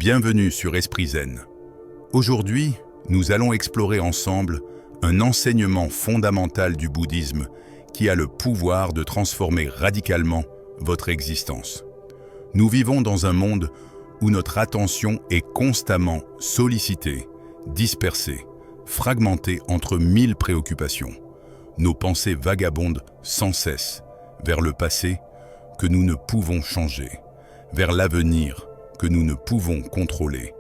Bienvenue sur Esprit Zen. Aujourd'hui, nous allons explorer ensemble un enseignement fondamental du bouddhisme qui a le pouvoir de transformer radicalement votre existence. Nous vivons dans un monde où notre attention est constamment sollicitée, dispersée, fragmentée entre 1000 préoccupations. Nos pensées vagabondent sans cesse vers le passé que nous ne pouvons changer, vers l'avenir que nous ne pouvons contrôler,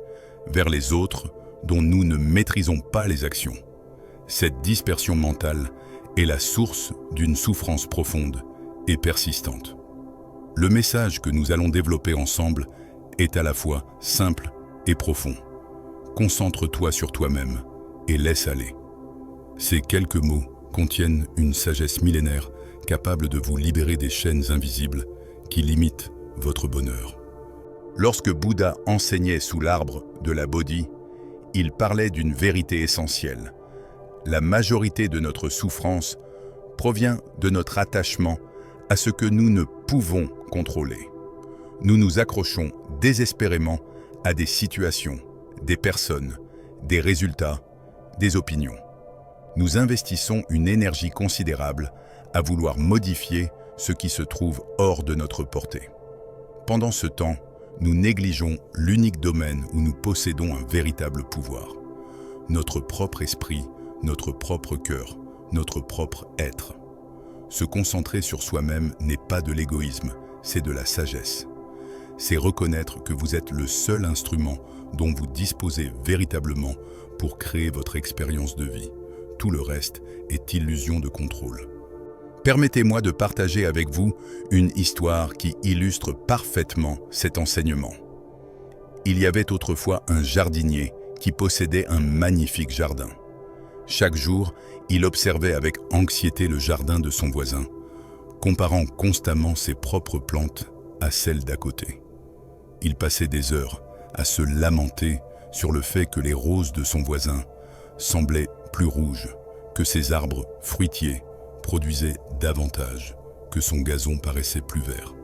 vers les autres dont nous ne maîtrisons pas les actions. Cette dispersion mentale est la source d'une souffrance profonde et persistante. Le message que nous allons développer ensemble est à la fois simple et profond. Concentre-toi sur toi-même et laisse aller. Ces quelques mots contiennent une sagesse millénaire capable de vous libérer des chaînes invisibles qui limitent votre bonheur. Lorsque Bouddha enseignait sous l'arbre de la Bodhi, il parlait d'une vérité essentielle. La majorité de notre souffrance provient de notre attachement à ce que nous ne pouvons contrôler. Nous nous accrochons désespérément à des situations, des personnes, des résultats, des opinions. Nous investissons une énergie considérable à vouloir modifier ce qui se trouve hors de notre portée. Pendant ce temps, nous négligeons l'unique domaine où nous possédons un véritable pouvoir. Notre propre esprit, notre propre cœur, notre propre être. Se concentrer sur soi-même n'est pas de l'égoïsme, c'est de la sagesse. C'est reconnaître que vous êtes le seul instrument dont vous disposez véritablement pour créer votre expérience de vie. Tout le reste est illusion de contrôle. Permettez-moi de partager avec vous une histoire qui illustre parfaitement cet enseignement. Il y avait autrefois un jardinier qui possédait un magnifique jardin. Chaque jour, il observait avec anxiété le jardin de son voisin, comparant constamment ses propres plantes à celles d'à côté. Il passait des heures à se lamenter sur le fait que les roses de son voisin semblaient plus rouges, que ses arbres fruitiers produisait davantage, que son gazon paraissait plus vert.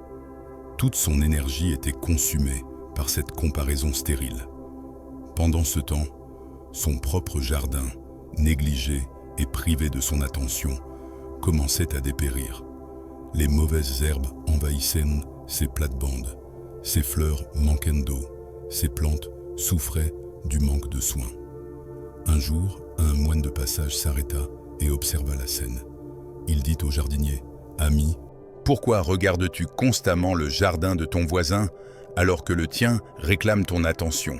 Toute son énergie était consumée par cette comparaison stérile. Pendant ce temps, son propre jardin, négligé et privé de son attention, commençait à dépérir. Les mauvaises herbes envahissaient ses plates-bandes, ses fleurs manquaient d'eau, ses plantes souffraient du manque de soins. Un jour, un moine de passage s'arrêta et observa la scène. Il dit au jardinier, « Ami, pourquoi regardes-tu constamment le jardin de ton voisin alors que le tien réclame ton attention ?»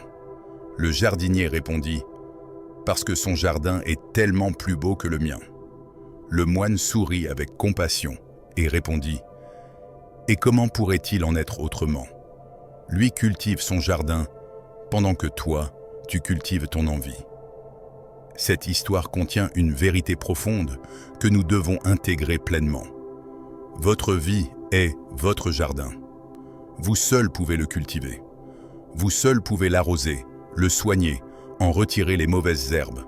Le jardinier répondit, « Parce que son jardin est tellement plus beau que le mien. » Le moine sourit avec compassion et répondit, « Et comment pourrait-il en être autrement? Lui cultive son jardin pendant que toi, tu cultives ton envie. » Cette histoire contient une vérité profonde que nous devons intégrer pleinement. Votre vie est votre jardin. Vous seul pouvez le cultiver. Vous seul pouvez l'arroser, le soigner, en retirer les mauvaises herbes.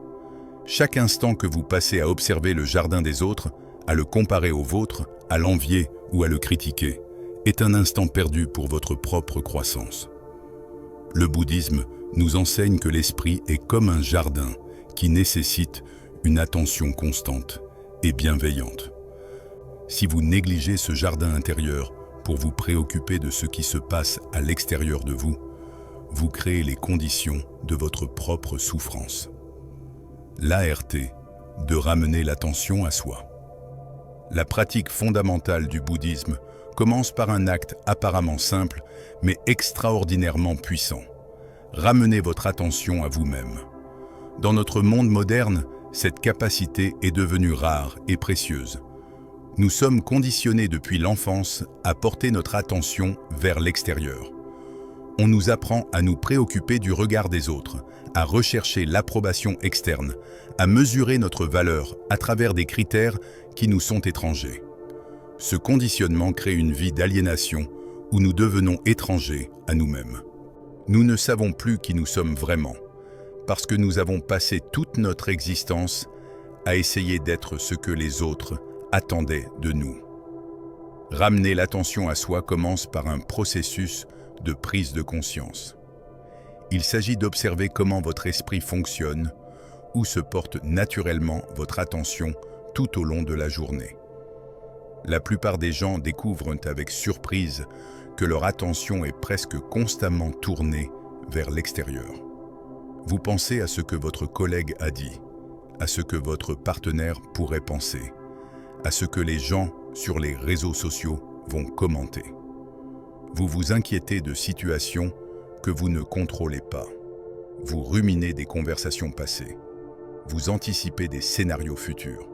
Chaque instant que vous passez à observer le jardin des autres, à le comparer au vôtre, à l'envier ou à le critiquer, est un instant perdu pour votre propre croissance. Le bouddhisme nous enseigne que l'esprit est comme un jardin qui nécessite une attention constante et bienveillante. Si vous négligez ce jardin intérieur pour vous préoccuper de ce qui se passe à l'extérieur de vous, vous créez les conditions de votre propre souffrance. L'ART, de ramener l'attention à soi. La pratique fondamentale du bouddhisme commence par un acte apparemment simple, mais extraordinairement puissant. Ramenez votre attention à vous-même. Dans notre monde moderne, cette capacité est devenue rare et précieuse. Nous sommes conditionnés depuis l'enfance à porter notre attention vers l'extérieur. On nous apprend à nous préoccuper du regard des autres, à rechercher l'approbation externe, à mesurer notre valeur à travers des critères qui nous sont étrangers. Ce conditionnement crée une vie d'aliénation où nous devenons étrangers à nous-mêmes. Nous ne savons plus qui nous sommes vraiment, parce que nous avons passé toute notre existence à essayer d'être ce que les autres attendaient de nous. Ramener l'attention à soi commence par un processus de prise de conscience. Il s'agit d'observer comment votre esprit fonctionne, où se porte naturellement votre attention tout au long de la journée. La plupart des gens découvrent avec surprise que leur attention est presque constamment tournée vers l'extérieur. Vous pensez à ce que votre collègue a dit, à ce que votre partenaire pourrait penser, à ce que les gens sur les réseaux sociaux vont commenter. Vous vous inquiétez de situations que vous ne contrôlez pas. Vous ruminez des conversations passées. Vous anticipez des scénarios futurs.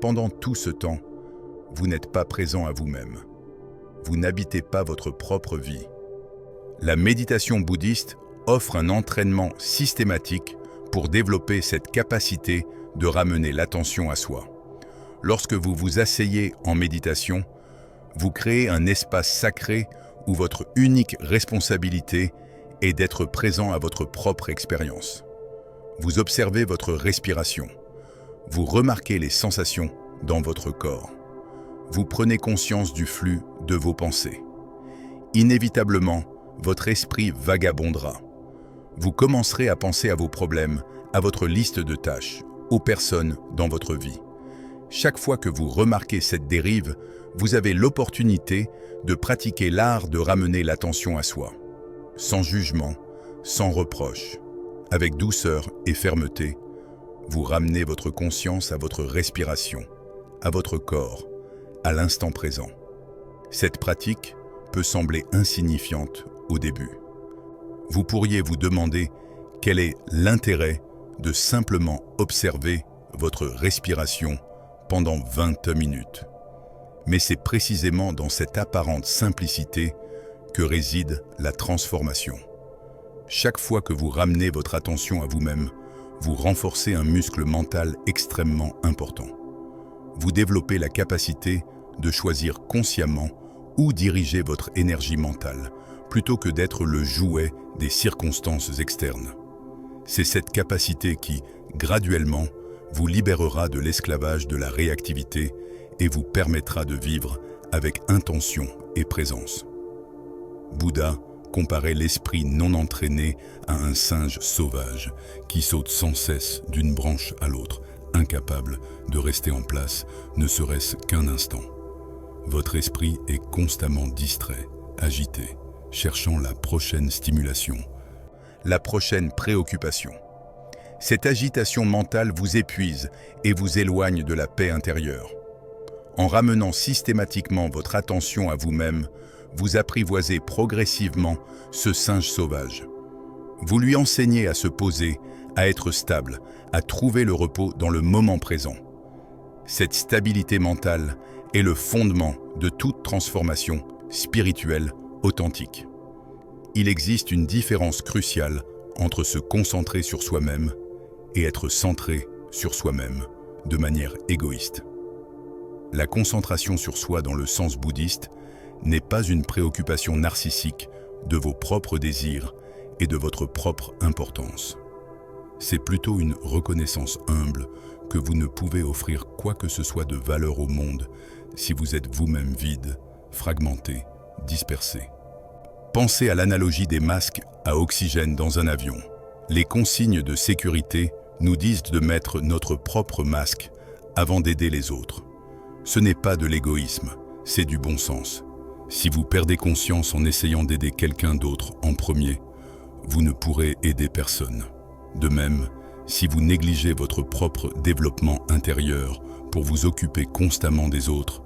Pendant tout ce temps, vous n'êtes pas présent à vous-même. Vous n'habitez pas votre propre vie. La méditation bouddhiste offre un entraînement systématique pour développer cette capacité de ramener l'attention à soi. Lorsque vous vous asseyez en méditation, vous créez un espace sacré où votre unique responsabilité est d'être présent à votre propre expérience. Vous observez votre respiration. Vous remarquez les sensations dans votre corps. Vous prenez conscience du flux de vos pensées. Inévitablement, votre esprit vagabondera. Vous commencerez à penser à vos problèmes, à votre liste de tâches, aux personnes dans votre vie. Chaque fois que vous remarquez cette dérive, vous avez l'opportunité de pratiquer l'art de ramener l'attention à soi. Sans jugement, sans reproche, avec douceur et fermeté, vous ramenez votre conscience à votre respiration, à votre corps, à l'instant présent. Cette pratique peut sembler insignifiante au début. Vous pourriez vous demander quel est l'intérêt de simplement observer votre respiration pendant 20 minutes. Mais c'est précisément dans cette apparente simplicité que réside la transformation. Chaque fois que vous ramenez votre attention à vous-même, vous renforcez un muscle mental extrêmement important. Vous développez la capacité de choisir consciemment où diriger votre énergie mentale, plutôt que d'être le jouet des circonstances externes. C'est cette capacité qui, graduellement, vous libérera de l'esclavage de la réactivité et vous permettra de vivre avec intention et présence. Bouddha comparait l'esprit non entraîné à un singe sauvage qui saute sans cesse d'une branche à l'autre, incapable de rester en place, ne serait-ce qu'un instant. Votre esprit est constamment distrait, agité, cherchant la prochaine stimulation, la prochaine préoccupation. Cette agitation mentale vous épuise et vous éloigne de la paix intérieure. En ramenant systématiquement votre attention à vous-même, vous apprivoisez progressivement ce singe sauvage. Vous lui enseignez à se poser, à être stable, à trouver le repos dans le moment présent. Cette stabilité mentale est le fondement de toute transformation spirituelle authentique. Il existe une différence cruciale entre se concentrer sur soi-même et être centré sur soi-même de manière égoïste. La concentration sur soi dans le sens bouddhiste n'est pas une préoccupation narcissique de vos propres désirs et de votre propre importance. C'est plutôt une reconnaissance humble que vous ne pouvez offrir quoi que ce soit de valeur au monde si vous êtes vous-même vide, fragmenté, dispersé. Pensez à l'analogie des masques à oxygène dans un avion. Les consignes de sécurité nous disent de mettre notre propre masque avant d'aider les autres. Ce n'est pas de l'égoïsme, c'est du bon sens. Si vous perdez conscience en essayant d'aider quelqu'un d'autre en premier, vous ne pourrez aider personne. De même, si vous négligez votre propre développement intérieur pour vous occuper constamment des autres,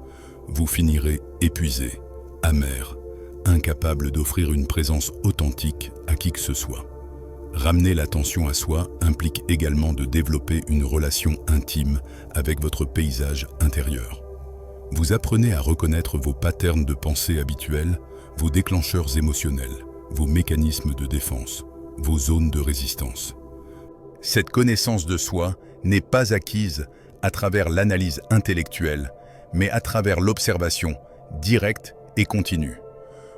vous finirez épuisé, amer, incapable d'offrir une présence authentique à qui que ce soit. Ramener l'attention à soi implique également de développer une relation intime avec votre paysage intérieur. Vous apprenez à reconnaître vos patterns de pensée habituels, vos déclencheurs émotionnels, vos mécanismes de défense, vos zones de résistance. Cette connaissance de soi n'est pas acquise à travers l'analyse intellectuelle, mais à travers l'observation directe et continue.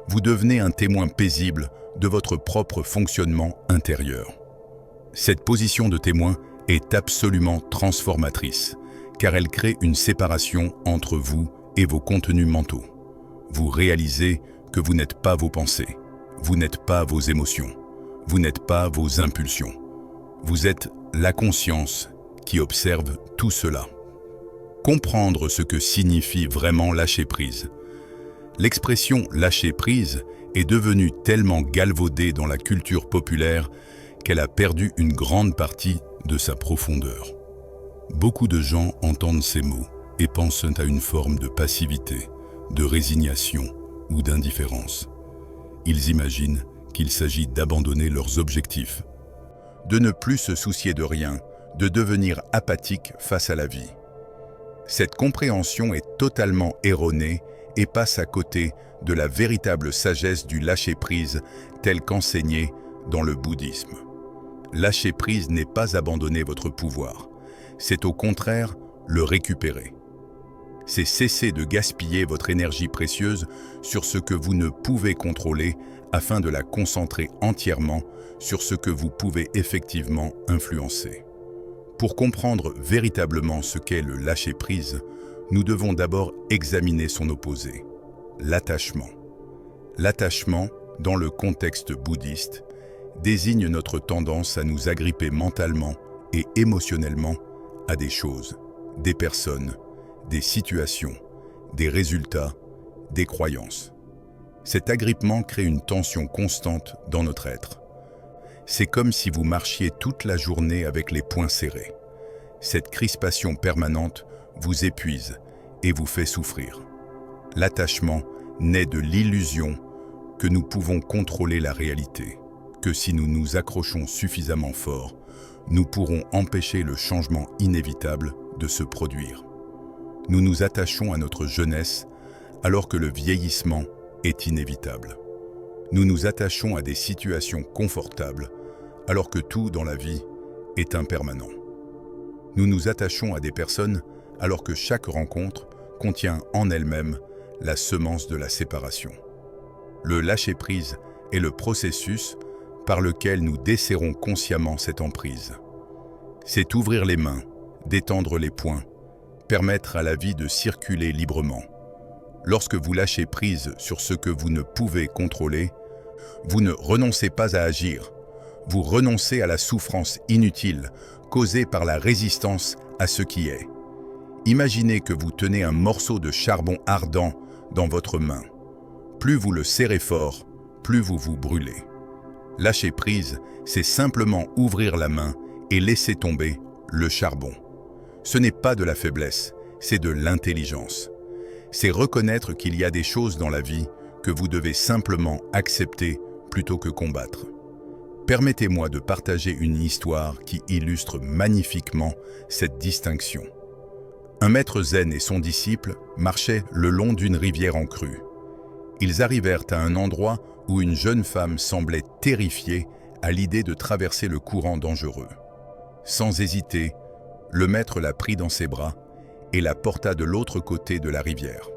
Vous devenez un témoin paisible de votre propre fonctionnement intérieur. Cette position de témoin est absolument transformatrice, car elle crée une séparation entre vous et vos contenus mentaux. Vous réalisez que vous n'êtes pas vos pensées, vous n'êtes pas vos émotions, Vous n'êtes pas vos impulsions. Vous êtes la conscience qui observe tout cela. Comprendre ce que signifie vraiment lâcher prise. L'expression lâcher prise est devenue tellement galvaudée dans la culture populaire qu'elle a perdu une grande partie de sa profondeur. Beaucoup de gens entendent ces mots et pensent à une forme de passivité, de résignation ou d'indifférence. Ils imaginent qu'il s'agit d'abandonner leurs objectifs, de ne plus se soucier de rien, de devenir apathique face à la vie. Cette compréhension est totalement erronée et passe à côté de la véritable sagesse du lâcher-prise telle qu'enseignée dans le bouddhisme. Lâcher prise n'est pas abandonner votre pouvoir, c'est au contraire le récupérer. C'est cesser de gaspiller votre énergie précieuse sur ce que vous ne pouvez contrôler afin de la concentrer entièrement sur ce que vous pouvez effectivement influencer. Pour comprendre véritablement ce qu'est le lâcher-prise, nous devons d'abord examiner son opposé, l'attachement. L'attachement, dans le contexte bouddhiste, désigne notre tendance à nous agripper mentalement et émotionnellement à des choses, des personnes, des situations, des résultats, des croyances. Cet agrippement crée une tension constante dans notre être. C'est comme si vous marchiez toute la journée avec les poings serrés. Cette crispation permanente vous épuise et vous fait souffrir. L'attachement naît de l'illusion que nous pouvons contrôler la réalité, que si nous nous accrochons suffisamment fort, nous pourrons empêcher le changement inévitable de se produire. Nous nous attachons à notre jeunesse alors que le vieillissement est inévitable. Nous nous attachons à des situations confortables alors que tout dans la vie est impermanent. Nous nous attachons à des personnes alors que chaque rencontre contient en elle-même la semence de la séparation. Le lâcher-prise est le processus par lequel nous desserrons consciemment cette emprise. C'est ouvrir les mains, détendre les poings, permettre à la vie de circuler librement. Lorsque vous lâchez prise sur ce que vous ne pouvez contrôler, vous ne renoncez pas à agir, vous renoncez à la souffrance inutile causée par la résistance à ce qui est. Imaginez que vous tenez un morceau de charbon ardent dans votre main. Plus vous le serrez fort, plus vous vous brûlez. Lâcher prise, c'est simplement ouvrir la main et laisser tomber le charbon. Ce n'est pas de la faiblesse, c'est de l'intelligence. C'est reconnaître qu'il y a des choses dans la vie que vous devez simplement accepter plutôt que combattre. Permettez-moi de partager une histoire qui illustre magnifiquement cette distinction. Un maître zen et son disciple marchaient le long d'une rivière en crue. Ils arrivèrent à un endroit où une jeune femme semblait terrifiée à l'idée de traverser le courant dangereux. Sans hésiter, le maître la prit dans ses bras et la porta de l'autre côté de la rivière.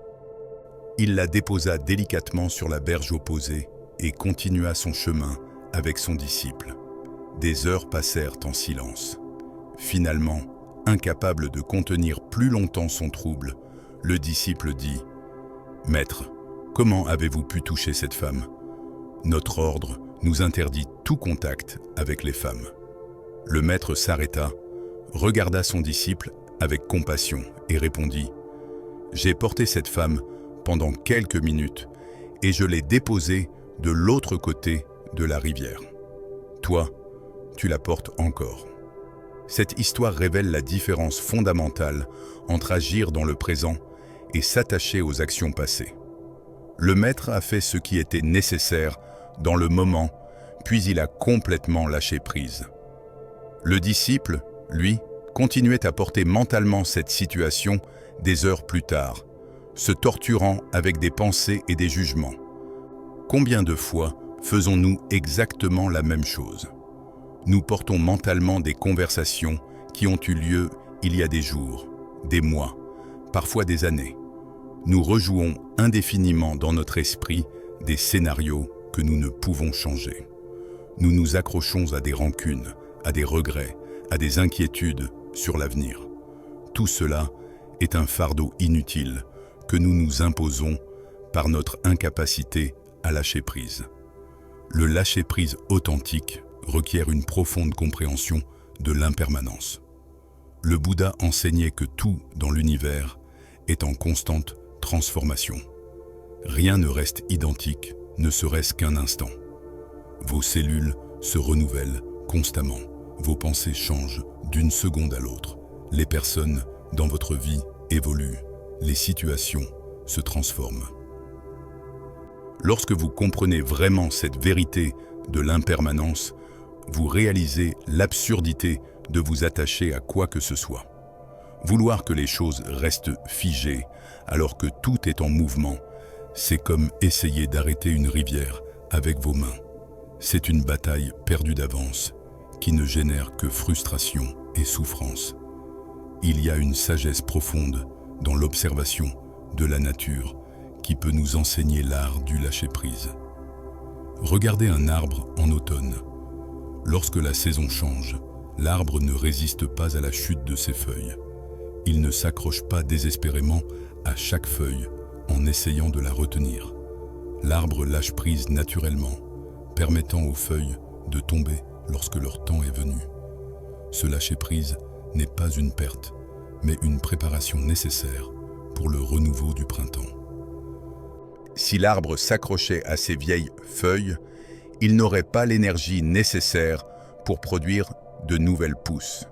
Il la déposa délicatement sur la berge opposée et continua son chemin avec son disciple. Des heures passèrent en silence. Finalement, incapable de contenir plus longtemps son trouble, le disciple dit « Maître, comment avez-vous pu toucher cette femme ? Notre ordre nous interdit tout contact avec les femmes. » Le maître s'arrêta, regarda son disciple avec compassion et répondit « J'ai porté cette femme pendant quelques minutes et je l'ai déposée de l'autre côté de la rivière. Toi, tu la portes encore. » Cette histoire révèle la différence fondamentale entre agir dans le présent et s'attacher aux actions passées. Le maître a fait ce qui était nécessaire dans le moment, puis il a complètement lâché prise. Le disciple, lui, continuait à porter mentalement cette situation des heures plus tard, se torturant avec des pensées et des jugements. Combien de fois faisons-nous exactement la même chose ? Nous portons mentalement des conversations qui ont eu lieu il y a des jours, des mois, parfois des années. Nous rejouons indéfiniment dans notre esprit des scénarios que nous ne pouvons changer. Nous nous accrochons à des rancunes, à des regrets, à des inquiétudes sur l'avenir. Tout cela est un fardeau inutile que nous nous imposons par notre incapacité à lâcher prise. Le lâcher-prise authentique requiert une profonde compréhension de l'impermanence. Le Bouddha enseignait que tout dans l'univers est en constante transformation. Rien ne reste identique, ne serait-ce qu'un instant. Vos cellules se renouvellent constamment, vos pensées changent d'une seconde à l'autre. Les personnes dans votre vie évoluent, les situations se transforment. Lorsque vous comprenez vraiment cette vérité de l'impermanence, vous réalisez l'absurdité de vous attacher à quoi que ce soit. Vouloir que les choses restent figées alors que tout est en mouvement, c'est comme essayer d'arrêter une rivière avec vos mains. C'est une bataille perdue d'avance qui ne génère que frustration et souffrance. Il y a une sagesse profonde dans l'observation de la nature qui peut nous enseigner l'art du lâcher-prise. Regardez un arbre en automne. Lorsque la saison change, l'arbre ne résiste pas à la chute de ses feuilles. Il ne s'accroche pas désespérément à chaque feuille en essayant de la retenir. L'arbre lâche prise naturellement, permettant aux feuilles de tomber lorsque leur temps est venu. Ce lâcher-prise n'est pas une perte, mais une préparation nécessaire pour le renouveau du printemps. Si l'arbre s'accrochait à ses vieilles feuilles, il n'aurait pas l'énergie nécessaire pour produire de nouvelles pousses.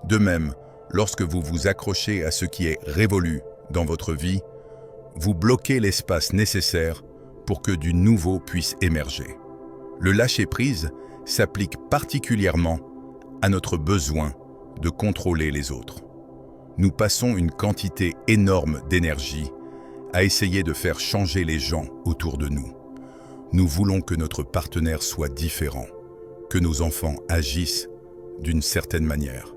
De même, lorsque vous vous accrochez à ce qui est révolu dans votre vie, vous bloquez l'espace nécessaire pour que du nouveau puisse émerger. Le lâcher-prise s'applique particulièrement à notre besoin de contrôler les autres. Nous passons une quantité énorme d'énergie à essayer de faire changer les gens autour de nous. Nous voulons que notre partenaire soit différent, que nos enfants agissent d'une certaine manière,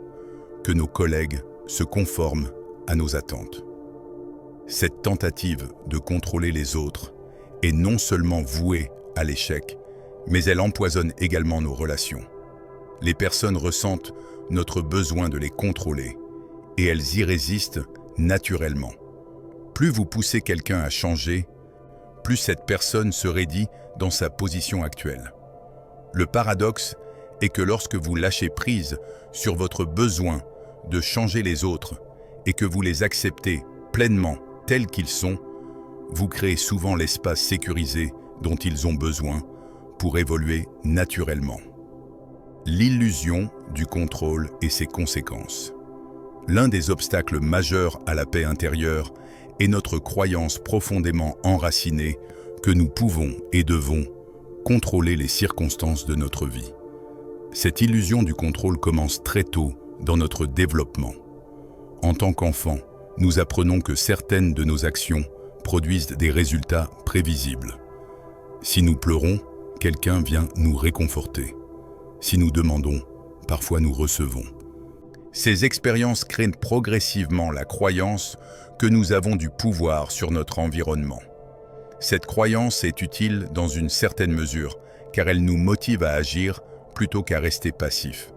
que nos collègues se conforment à nos attentes. Cette tentative de contrôler les autres est non seulement vouée à l'échec, mais elle empoisonne également nos relations. Les personnes ressentent notre besoin de les contrôler et elles y résistent naturellement. Plus vous poussez quelqu'un à changer, plus cette personne se raidit dans sa position actuelle. Le paradoxe est que lorsque vous lâchez prise sur votre besoin de changer les autres et que vous les acceptez pleinement tels qu'ils sont, vous créez souvent l'espace sécurisé dont ils ont besoin pour évoluer naturellement. L'illusion du contrôle et ses conséquences. L'un des obstacles majeurs à la paix intérieure est notre croyance profondément enracinée que nous pouvons et devons contrôler les circonstances de notre vie. Cette illusion du contrôle commence très tôt dans notre développement. En tant qu'enfant, nous apprenons que certaines de nos actions produisent des résultats prévisibles. Si nous pleurons, quelqu'un vient nous réconforter. Si nous demandons, parfois nous recevons. Ces expériences créent progressivement la croyance que nous avons du pouvoir sur notre environnement. Cette croyance est utile dans une certaine mesure, car elle nous motive à agir plutôt qu'à rester passif.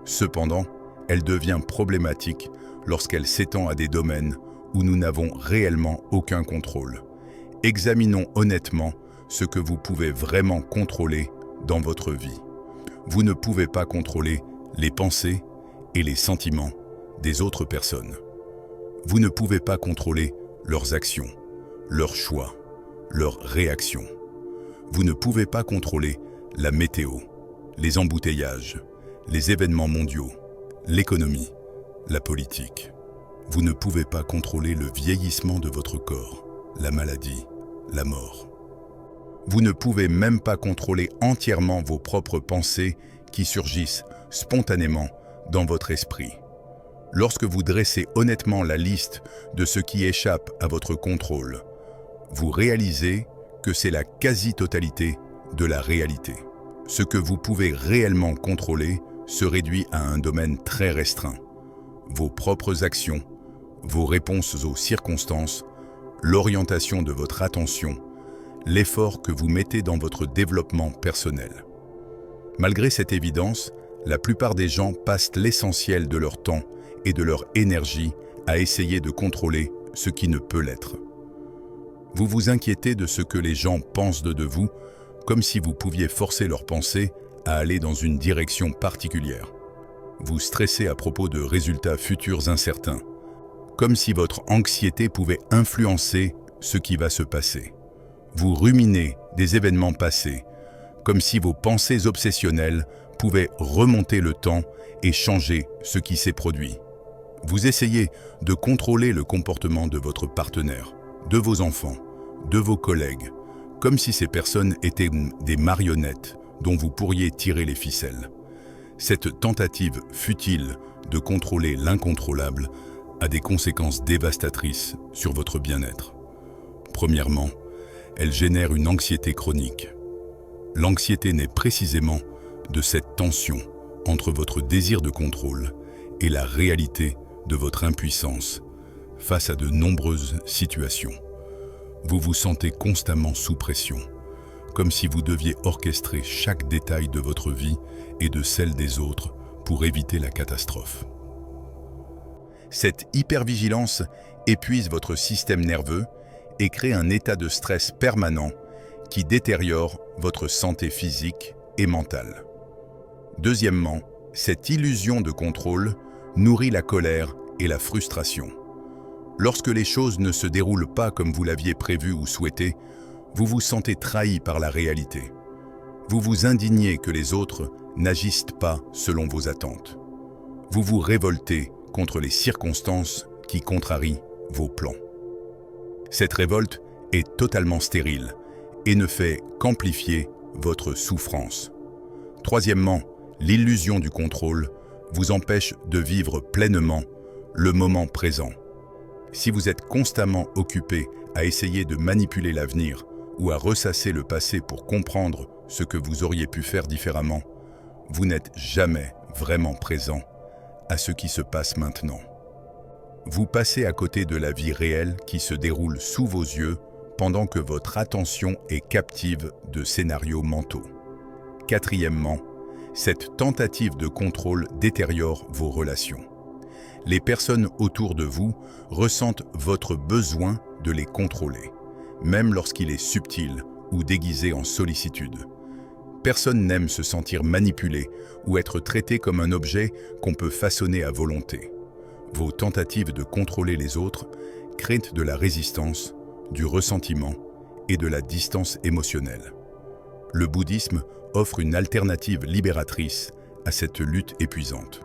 Cependant, elle devient problématique lorsqu'elle s'étend à des domaines où nous n'avons réellement aucun contrôle. Examinons honnêtement ce que vous pouvez vraiment contrôler dans votre vie. Vous ne pouvez pas contrôler les pensées et les sentiments des autres personnes. Vous ne pouvez pas contrôler leurs actions, leurs choix, leurs réactions. Vous ne pouvez pas contrôler la météo, les embouteillages, les événements mondiaux, l'économie, la politique. Vous ne pouvez pas contrôler le vieillissement de votre corps, la maladie, la mort. Vous ne pouvez même pas contrôler entièrement vos propres pensées qui surgissent spontanément dans votre esprit. Lorsque vous dressez honnêtement la liste de ce qui échappe à votre contrôle, vous réalisez que c'est la quasi-totalité de la réalité. Ce que vous pouvez réellement contrôler se réduit à un domaine très restreint. Vos propres actions, vos réponses aux circonstances, l'orientation de votre attention, l'effort que vous mettez dans votre développement personnel. Malgré cette évidence, la plupart des gens passent l'essentiel de leur temps et de leur énergie à essayer de contrôler ce qui ne peut l'être. Vous vous inquiétez de ce que les gens pensent de vous comme si vous pouviez forcer leurs pensées à aller dans une direction particulière. Vous stressez à propos de résultats futurs incertains, comme si votre anxiété pouvait influencer ce qui va se passer. Vous ruminez des événements passés, comme si vos pensées obsessionnelles pouvaient remonter le temps et changer ce qui s'est produit. Vous essayez de contrôler le comportement de votre partenaire, de vos enfants, de vos collègues, comme si ces personnes étaient des marionnettes dont vous pourriez tirer les ficelles. Cette tentative futile de contrôler l'incontrôlable a des conséquences dévastatrices sur votre bien-être. Premièrement, elle génère une anxiété chronique. L'anxiété naît précisément de cette tension entre votre désir de contrôle et la réalité de votre impuissance face à de nombreuses situations. Vous vous sentez constamment sous pression, comme si vous deviez orchestrer chaque détail de votre vie et de celle des autres pour éviter la catastrophe. Cette hypervigilance épuise votre système nerveux et crée un état de stress permanent qui détériore votre santé physique et mentale. Deuxièmement, cette illusion de contrôle nourrit la colère et la frustration. Lorsque les choses ne se déroulent pas comme vous l'aviez prévu ou souhaité, vous vous sentez trahi par la réalité. Vous vous indignez que les autres n'agissent pas selon vos attentes. Vous vous révoltez contre les circonstances qui contrarient vos plans. Cette révolte est totalement stérile et ne fait qu'amplifier votre souffrance. Troisièmement, l'illusion du contrôle vous empêche de vivre pleinement le moment présent. Si vous êtes constamment occupé à essayer de manipuler l'avenir ou à ressasser le passé pour comprendre ce que vous auriez pu faire différemment, vous n'êtes jamais vraiment présent à ce qui se passe maintenant. Vous passez à côté de la vie réelle qui se déroule sous vos yeux pendant que votre attention est captive de scénarios mentaux. Quatrièmement, cette tentative de contrôle détériore vos relations. Les personnes autour de vous ressentent votre besoin de les contrôler, même lorsqu'il est subtil ou déguisé en sollicitude. Personne n'aime se sentir manipulé ou être traité comme un objet qu'on peut façonner à volonté. Vos tentatives de contrôler les autres créent de la résistance, du ressentiment et de la distance émotionnelle. Le bouddhisme offre une alternative libératrice à cette lutte épuisante.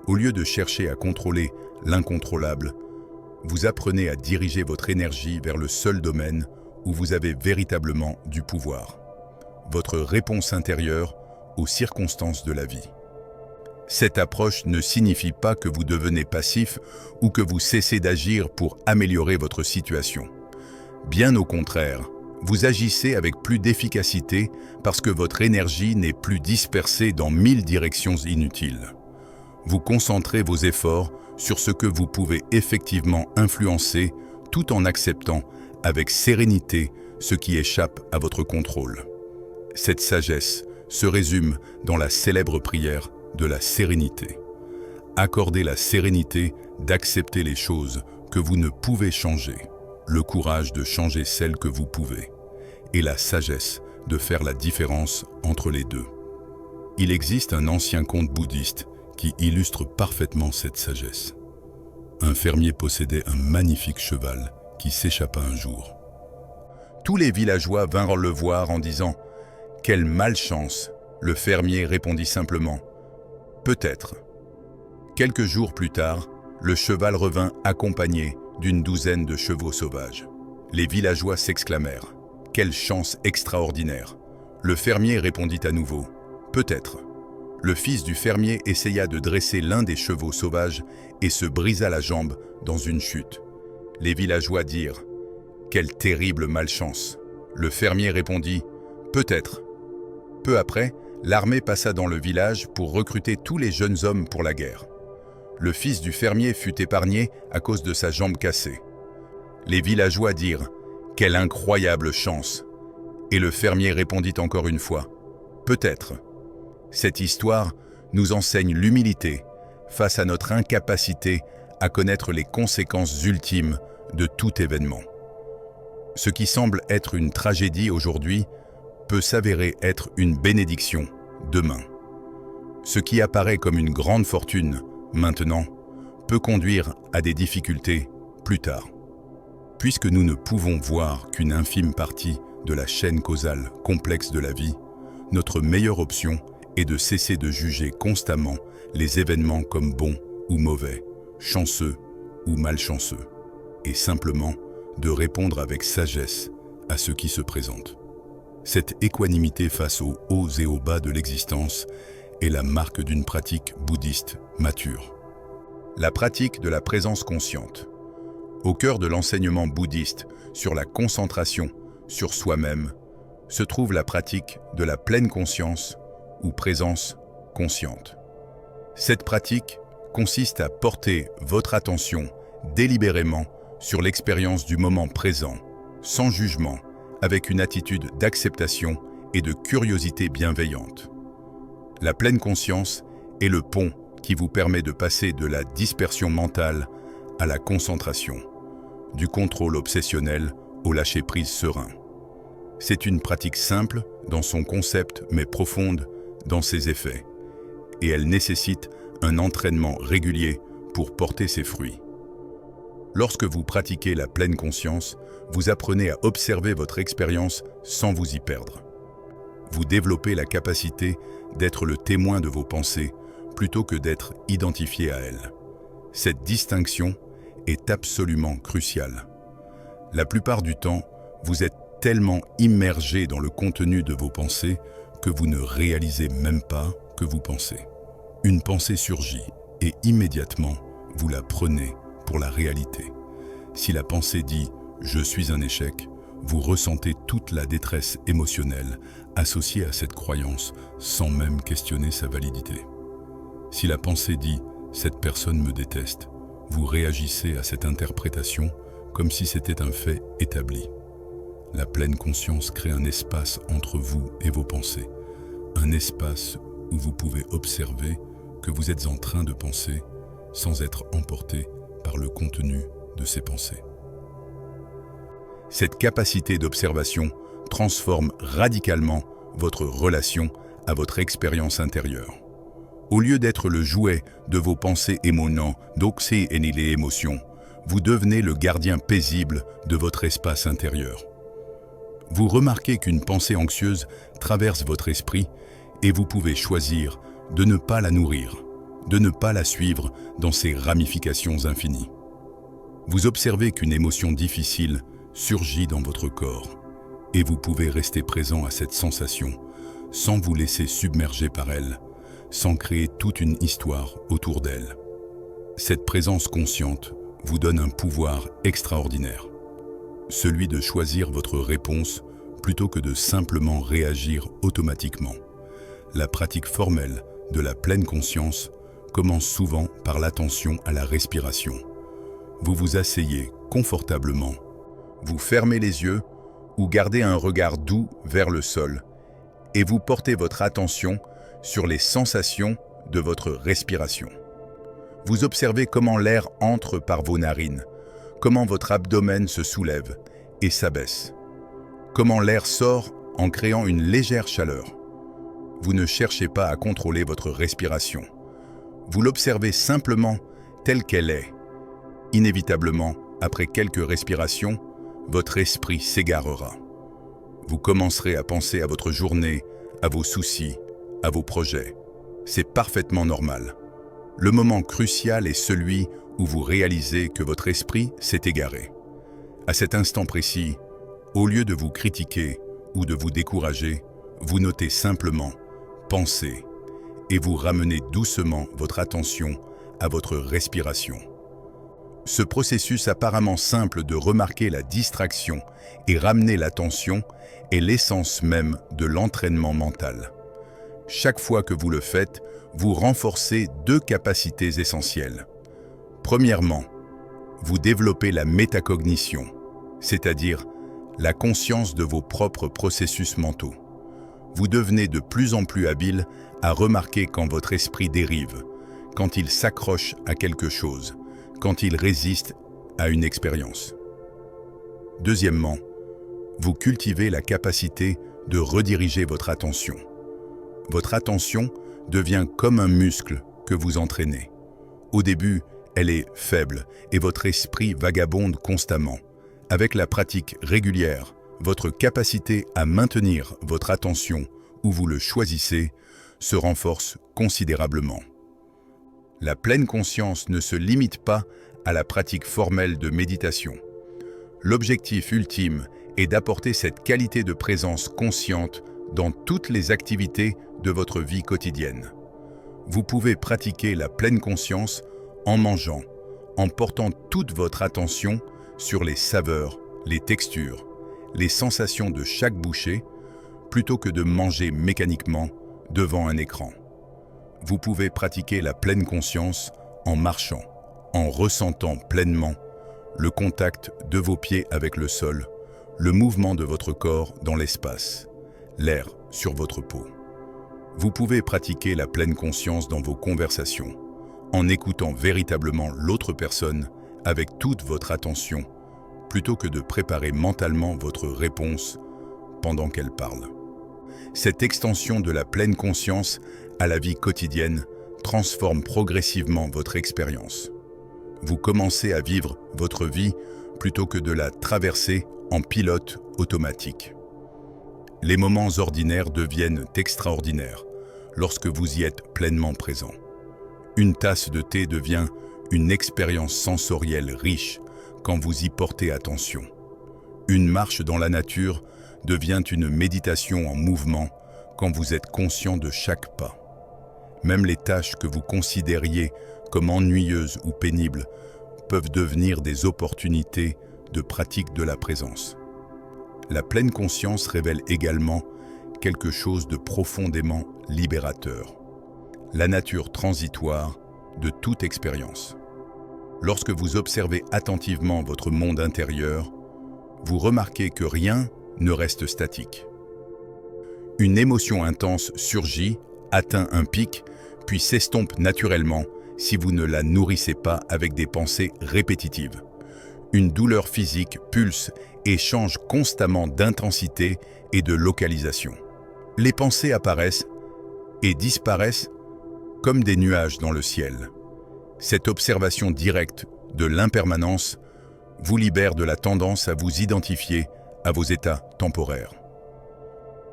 Au lieu de chercher à contrôler l'incontrôlable, vous apprenez à diriger votre énergie vers le seul domaine où vous avez véritablement du pouvoir. Votre réponse intérieure aux circonstances de la vie. Cette approche ne signifie pas que vous devenez passif ou que vous cessez d'agir pour améliorer votre situation. Bien au contraire, vous agissez avec plus d'efficacité parce que votre énergie n'est plus dispersée dans 1000 directions inutiles. Vous concentrez vos efforts sur ce que vous pouvez effectivement influencer tout en acceptant avec sérénité ce qui échappe à votre contrôle. Cette sagesse se résume dans la célèbre prière de la sérénité. Accordez la sérénité d'accepter les choses que vous ne pouvez changer, le courage de changer celles que vous pouvez, et la sagesse de faire la différence entre les deux. Il existe un ancien conte bouddhiste qui illustre parfaitement cette sagesse. Un fermier possédait un magnifique cheval qui s'échappa un jour. Tous les villageois vinrent le voir en disant « Quelle malchance !» Le fermier répondit simplement « Peut-être ». Quelques jours plus tard, le cheval revint accompagné d'une douzaine de chevaux sauvages. Les villageois s'exclamèrent « Quelle chance extraordinaire !» Le fermier répondit à nouveau « Peut-être ». Le fils du fermier essaya de dresser l'un des chevaux sauvages et se brisa la jambe dans une chute. Les villageois dirent « Quelle terrible malchance !» Le fermier répondit « Peut-être ». Peu après, l'armée passa dans le village pour recruter tous les jeunes hommes pour la guerre. Le fils du fermier fut épargné à cause de sa jambe cassée. Les villageois dirent « Quelle incroyable chance !» Et le fermier répondit encore une fois « Peut-être ». Cette histoire nous enseigne l'humilité face à notre incapacité à connaître les conséquences ultimes de tout événement. Ce qui semble être une tragédie aujourd'hui peut s'avérer être une bénédiction demain. Ce qui apparaît comme une grande fortune maintenant peut conduire à des difficultés plus tard. Puisque nous ne pouvons voir qu'une infime partie de la chaîne causale complexe de la vie, notre meilleure option est de cesser de juger constamment les événements comme bons ou mauvais, chanceux ou malchanceux, et simplement de répondre avec sagesse à ce qui se présente. Cette équanimité face aux hauts et aux bas de l'existence est la marque d'une pratique bouddhiste mature. La pratique de la présence consciente. Au cœur de l'enseignement bouddhiste sur la concentration sur soi-même se trouve la pratique de la pleine conscience ou présence consciente. Cette pratique consiste à porter votre attention délibérément sur l'expérience du moment présent, sans jugement, avec une attitude d'acceptation et de curiosité bienveillante. La pleine conscience est le pont qui vous permet de passer de la dispersion mentale à la concentration, du contrôle obsessionnel au lâcher-prise serein. C'est une pratique simple dans son concept mais profonde dans ses effets, et elle nécessite un entraînement régulier pour porter ses fruits. Lorsque vous pratiquez la pleine conscience, vous apprenez à observer votre expérience sans vous y perdre. Vous développez la capacité d'être le témoin de vos pensées plutôt que d'être identifié à elles. Cette distinction est absolument cruciale. La plupart du temps, vous êtes tellement immergé dans le contenu de vos pensées que vous ne réalisez même pas que vous pensez. Une pensée surgit et immédiatement, vous la prenez pour la réalité. Si la pensée dit « je suis un échec », vous ressentez toute la détresse émotionnelle associée à cette croyance sans même questionner sa validité. Si la pensée dit « cette personne me déteste », vous réagissez à cette interprétation comme si c'était un fait établi. La pleine conscience crée un espace entre vous et vos pensées, un espace où vous pouvez observer que vous êtes en train de penser sans être emporté par le contenu de ces pensées. Cette capacité d'observation transforme radicalement votre relation à votre expérience intérieure. Au lieu d'être le jouet de vos pensées émanant d'oxy et les émotions, vous devenez le gardien paisible de votre espace intérieur. Vous remarquez qu'une pensée anxieuse traverse votre esprit et vous pouvez choisir de ne pas la nourrir, de ne pas la suivre dans ses ramifications infinies. Vous observez qu'une émotion difficile surgit dans votre corps et vous pouvez rester présent à cette sensation sans vous laisser submerger par elle, sans créer toute une histoire autour d'elle. Cette présence consciente vous donne un pouvoir extraordinaire, celui de choisir votre réponse plutôt que de simplement réagir automatiquement. La pratique formelle de la pleine conscience commence souvent par l'attention à la respiration. Vous vous asseyez confortablement, vous fermez les yeux ou gardez un regard doux vers le sol et vous portez votre attention sur les sensations de votre respiration. Vous observez comment l'air entre par vos narines, comment votre abdomen se soulève et s'abaisse, comment l'air sort en créant une légère chaleur. Vous ne cherchez pas à contrôler votre respiration. Vous l'observez simplement telle qu'elle est. Inévitablement, après quelques respirations, votre esprit s'égarera. Vous commencerez à penser à votre journée, à vos soucis, à vos projets. C'est parfaitement normal. Le moment crucial est celui où vous réalisez que votre esprit s'est égaré. À cet instant précis, au lieu de vous critiquer ou de vous décourager, vous notez simplement « pensez » et vous ramenez doucement votre attention à votre respiration. Ce processus apparemment simple de remarquer la distraction et ramener l'attention est l'essence même de l'entraînement mental. Chaque fois que vous le faites, vous renforcez deux capacités essentielles. Premièrement, vous développez la métacognition, c'est-à-dire la conscience de vos propres processus mentaux. Vous devenez de plus en plus habile à remarquer quand votre esprit dérive, quand il s'accroche à quelque chose, quand il résiste à une expérience. Deuxièmement, vous cultivez la capacité de rediriger votre attention. Votre attention devient comme un muscle que vous entraînez. Au début, elle est faible et votre esprit vagabonde constamment. Avec la pratique régulière, votre capacité à maintenir votre attention où vous le choisissez se renforce considérablement. La pleine conscience ne se limite pas à la pratique formelle de méditation. L'objectif ultime est d'apporter cette qualité de présence consciente dans toutes les activités de votre vie quotidienne. Vous pouvez pratiquer la pleine conscience en mangeant, en portant toute votre attention sur les saveurs, les textures, les sensations de chaque bouchée, plutôt que de manger mécaniquement devant un écran. Vous pouvez pratiquer la pleine conscience en marchant, en ressentant pleinement le contact de vos pieds avec le sol, le mouvement de votre corps dans l'espace, l'air sur votre peau. Vous pouvez pratiquer la pleine conscience dans vos conversations, en écoutant véritablement l'autre personne avec toute votre attention, plutôt que de préparer mentalement votre réponse pendant qu'elle parle. Cette extension de la pleine conscience à la vie quotidienne transforme progressivement votre expérience. Vous commencez à vivre votre vie plutôt que de la traverser en pilote automatique. Les moments ordinaires deviennent extraordinaires lorsque vous y êtes pleinement présent. Une tasse de thé devient une expérience sensorielle riche quand vous y portez attention. Une marche dans la nature devient une méditation en mouvement quand vous êtes conscient de chaque pas. Même les tâches que vous considériez comme ennuyeuses ou pénibles peuvent devenir des opportunités de pratique de la présence. La pleine conscience révèle également quelque chose de profondément libérateur. La nature transitoire de toute expérience. Lorsque vous observez attentivement votre monde intérieur, vous remarquez que rien ne reste statique. Une émotion intense surgit, atteint un pic, puis s'estompe naturellement si vous ne la nourrissez pas avec des pensées répétitives. Une douleur physique pulse et change constamment d'intensité et de localisation. Les pensées apparaissent et disparaissent comme des nuages dans le ciel. Cette observation directe de l'impermanence vous libère de la tendance à vous identifier à vos états temporaires.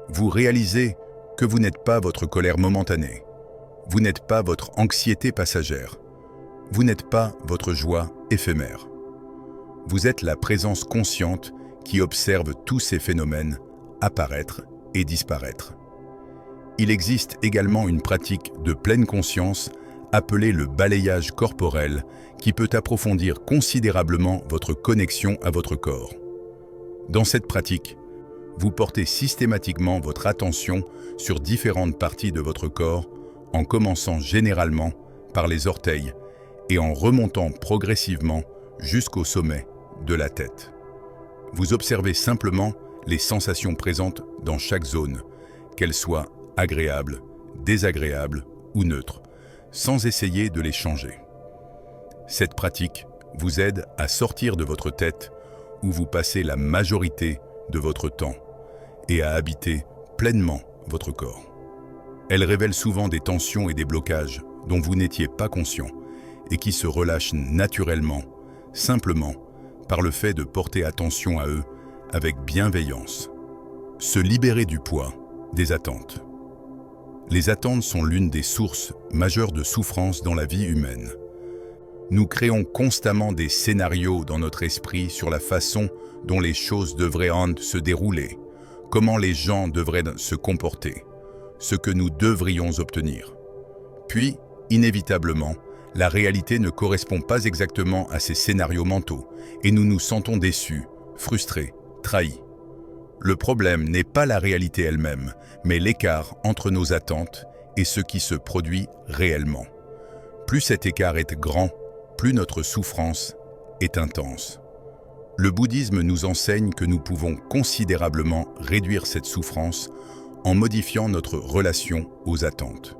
Vous réalisez que vous n'êtes pas votre colère momentanée, vous n'êtes pas votre anxiété passagère, vous n'êtes pas votre joie éphémère. Vous êtes la présence consciente qui observe tous ces phénomènes apparaître et disparaître. Il existe également une pratique de pleine conscience appelée le balayage corporel qui peut approfondir considérablement votre connexion à votre corps. Dans cette pratique, vous portez systématiquement votre attention sur différentes parties de votre corps en commençant généralement par les orteils et en remontant progressivement jusqu'au sommet de la tête. Vous observez simplement les sensations présentes dans chaque zone, qu'elles soient agréables, désagréables ou neutres, sans essayer de les changer. Cette pratique vous aide à sortir de votre tête où vous passez la majorité de votre temps et à habiter pleinement votre corps. Elle révèle souvent des tensions et des blocages dont vous n'étiez pas conscient et qui se relâchent naturellement, simplement par le fait de porter attention à eux avec bienveillance. Se libérer du poids des attentes. Les attentes sont l'une des sources majeures de souffrance dans la vie humaine. Nous créons constamment des scénarios dans notre esprit sur la façon dont les choses devraient se dérouler, comment les gens devraient se comporter, ce que nous devrions obtenir. Puis, inévitablement, la réalité ne correspond pas exactement à ces scénarios mentaux et nous nous sentons déçus, frustrés, trahis. Le problème n'est pas la réalité elle-même, mais l'écart entre nos attentes et ce qui se produit réellement. Plus cet écart est grand, plus notre souffrance est intense. Le bouddhisme nous enseigne que nous pouvons considérablement réduire cette souffrance en modifiant notre relation aux attentes.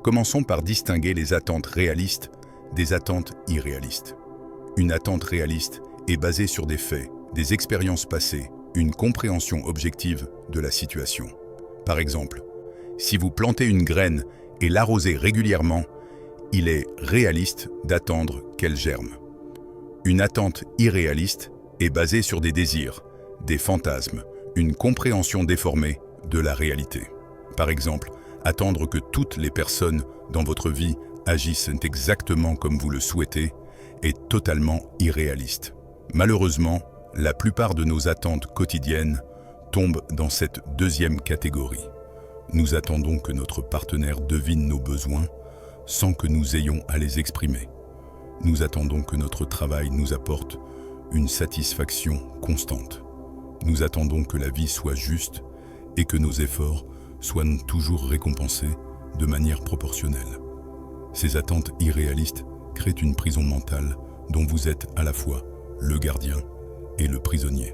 Commençons par distinguer les attentes réalistes des attentes irréalistes. Une attente réaliste est basée sur des faits, des expériences passées une compréhension objective de la situation. Par exemple, si vous plantez une graine et l'arrosez régulièrement, il est réaliste d'attendre qu'elle germe. Une attente irréaliste est basée sur des désirs, des fantasmes, une compréhension déformée de la réalité. Par exemple, attendre que toutes les personnes dans votre vie agissent exactement comme vous le souhaitez est totalement irréaliste. Malheureusement, la plupart de nos attentes quotidiennes tombent dans cette deuxième catégorie. Nous attendons que notre partenaire devine nos besoins sans que nous ayons à les exprimer. Nous attendons que notre travail nous apporte une satisfaction constante. Nous attendons que la vie soit juste et que nos efforts soient toujours récompensés de manière proportionnelle. Ces attentes irréalistes créent une prison mentale dont vous êtes à la fois le gardien et le prisonnier.